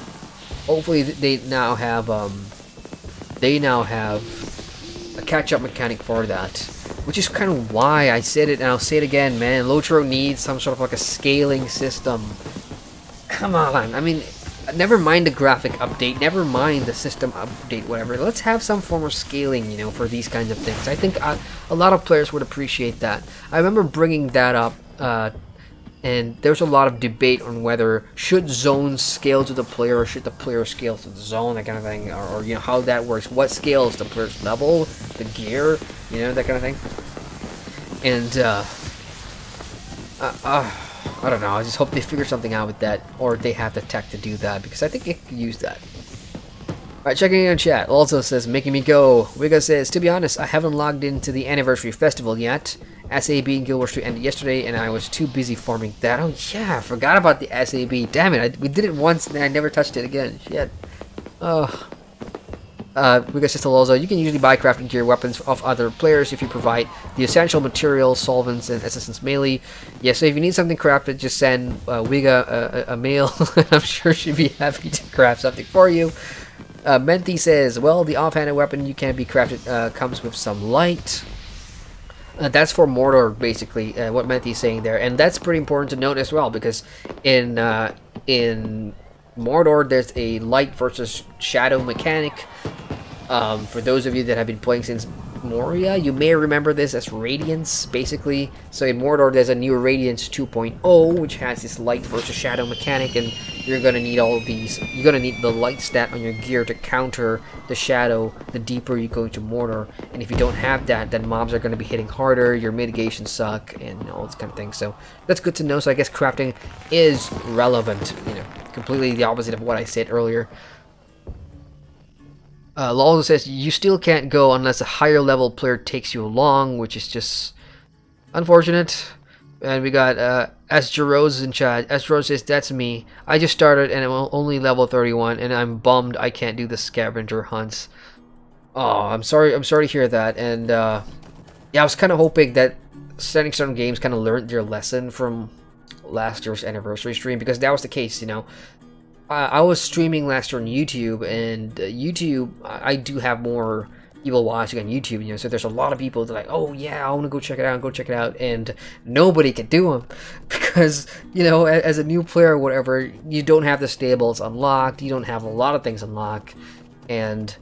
Speaker 1: Hopefully, they now have a catch-up mechanic for that, which is kind of why I said it, and I'll say it again, man. LOTRO needs some sort of like a scaling system. Come on, I mean, never mind the graphic update, never mind the system update, whatever. Let's have some form of scaling, you know, for these kinds of things. I think a lot of players would appreciate that. I remember bringing that up, and there's a lot of debate on whether should zones scale to the player or should the player scale to the zone, that kind of thing, or you know, how that works. What scales the player's level, the gear, you know, that kind of thing. And I don't know. I just hope they figure something out with that, or they have the tech to do that, because I think it could use that. Alright, checking in chat. Also says, making me go. Wiga says, to be honest, I haven't logged into the anniversary festival yet. SAB in Guild Wars 2 ended yesterday, and I was too busy farming that. Oh yeah, I forgot about the SAB. Damn it, we did it once, and I never touched it again. Shit. Oh. Wiga says to Lozo, you can usually buy crafting gear weapons of other players if you provide the essential materials, solvents, and assistance melee. Yeah, so if you need something crafted, just send Wiga a mail. I'm sure she'd be happy to craft something for you. Menti says, well, the offhanded weapon you can be crafted comes with some light. That's for Mordor, basically, what Menti's saying there. And that's pretty important to note as well, because in Mordor, there's a light versus shadow mechanic. For those of you that have been playing since Moria, you may remember this as Radiance, basically. So in Mordor, there's a new Radiance 2.0, which has this light versus shadow mechanic, and you're gonna need all these. You're gonna need the light stat on your gear to counter the shadow the deeper you go into Mordor. And if you don't have that, then mobs are gonna be hitting harder, your mitigations suck, and all this kind of thing. So that's good to know. So I guess crafting is relevant, you know, completely the opposite of what I said earlier. Lalo says, you still can't go unless a higher level player takes you along, which is just unfortunate. And we got Asgeros in chat. Asgeros says, that's me. I just started and I'm only level 31 and I'm bummed I can't do the scavenger hunts. Oh, I'm sorry to hear that. And yeah, I was kind of hoping that Standing Stone Games kind of learned their lesson from last year's anniversary stream, because that was the case, you know. I was streaming last year on YouTube, and YouTube, I do have more people watching on YouTube, you know, so there's a lot of people that are like, oh yeah, I want to go check it out, and nobody can do them, because, you know, as a new player or whatever, you don't have the stables unlocked, you don't have a lot of things unlocked, and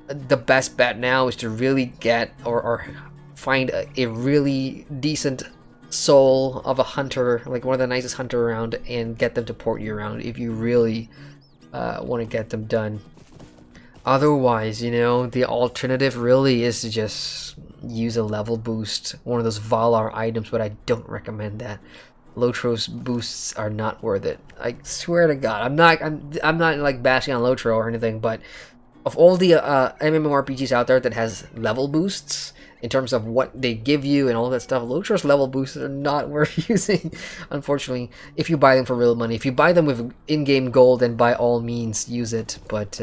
Speaker 1: the best bet now is to really get, or find a really decent soul of a hunter, like one of the nicest hunter around, and get them to port you around if you really want to get them done. Otherwise, you know, the alternative really is to just use a level boost, one of those Valar items, but I don't recommend that. LOTRO's boosts are not worth it. I swear to God, I'm not like bashing on LOTRO or anything, but of all the MMORPGs out there that has level boosts in terms of what they give you and all that stuff, LOTRO's level boosts are not worth using, unfortunately. If you buy them for real money, if you buy them with in-game gold, then by all means use it. But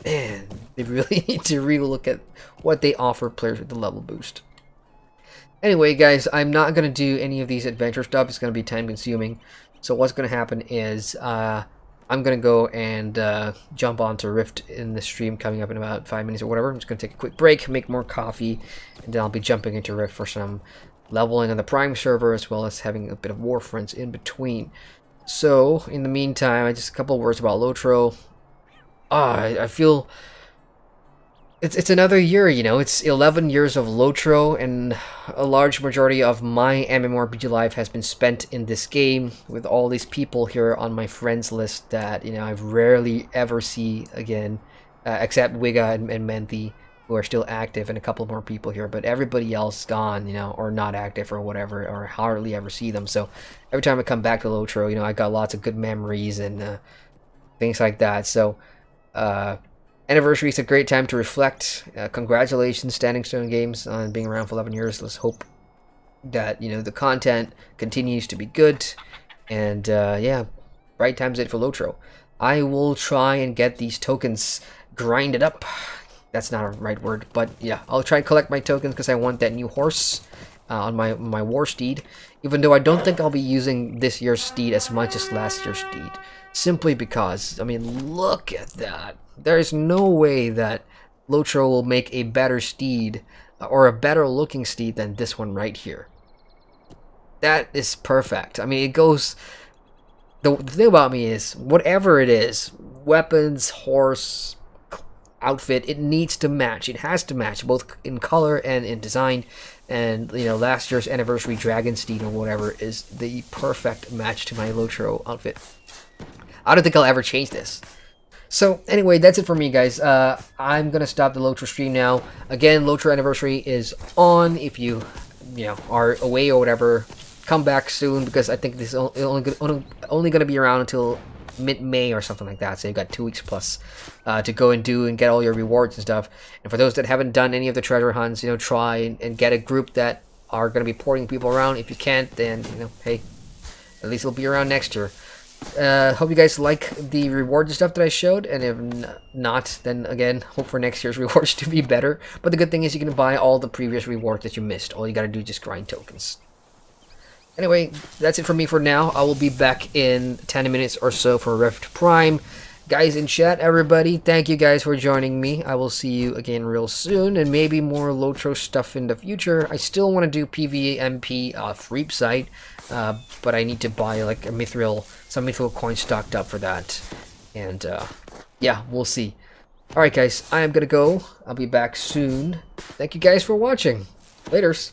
Speaker 1: man, they really need to relook at what they offer players with the level boost. Anyway, guys, I'm not going to do any of these adventure stuff. It's going to be time consuming. So what's going to happen is I'm going to go and jump onto Rift in the stream coming up in about 5 minutes or whatever. I'm just going to take a quick break, make more coffee, and then I'll be jumping into Rift for some leveling on the Prime server, as well as having a bit of Warfronts in between. So, in the meantime, just a couple of words about LOTRO. I feel it's another year, you know. It's 11 years of LOTRO, and a large majority of my MMORPG life has been spent in this game with all these people here on my friends list that, you know, I rarely ever see again, except Wigga and Menthy, who are still active, and a couple more people here, but everybody else gone, you know, or not active or whatever, or hardly ever see them. So every time I come back to LOTRO, you know, I got lots of good memories and things like that. So anniversary is a great time to reflect. Congratulations, Standing Stone Games, on being around for 11 years. Let's hope that, you know, the content continues to be good. And yeah, bright times ahead for LOTRO. I will try and get these tokens grinded up. That's not a right word, but yeah, I'll try and collect my tokens because I want that new horse on my war steed. Even though I don't think I'll be using this year's steed as much as last year's steed. Simply because, I mean, look at that. There is no way that LOTRO will make a better steed or a better looking steed than this one right here. That is perfect. I mean, it goes... The thing about me is, whatever it is, weapons, horse, outfit, it needs to match. It has to match, both in color and in design. And, you know, last year's anniversary Dragon Steed or whatever is the perfect match to my LOTRO outfit. I don't think I'll ever change this. So anyway, that's it for me, guys. I'm gonna stop the LOTRO stream now. Again, LOTRO anniversary is on. If you know, are away or whatever, come back soon, because I think this is only gonna be around until mid-May or something like that. So you've got 2 weeks plus to go and do and get all your rewards and stuff. And for those that haven't done any of the treasure hunts, you know, try and get a group that are gonna be porting people around. If you can't, then, you know, hey, at least it'll be around next year. Hope you guys like the rewards and stuff that I showed, and if not, then again, hope for next year's rewards to be better. But the good thing is you can buy all the previous rewards that you missed. All you gotta do is just grind tokens. Anyway, that's it for me for now. I will be back in 10 minutes or so for Rift Prime. Guys in chat, everybody, thank you guys for joining me. I will see you again real soon, and maybe more LOTRO stuff in the future. I still want to do PvMP Freep site, but I need to buy like some mithril coins stocked up for that. And yeah, we'll see. Alright guys, I am gonna go. I'll be back soon. Thank you guys for watching. Laters.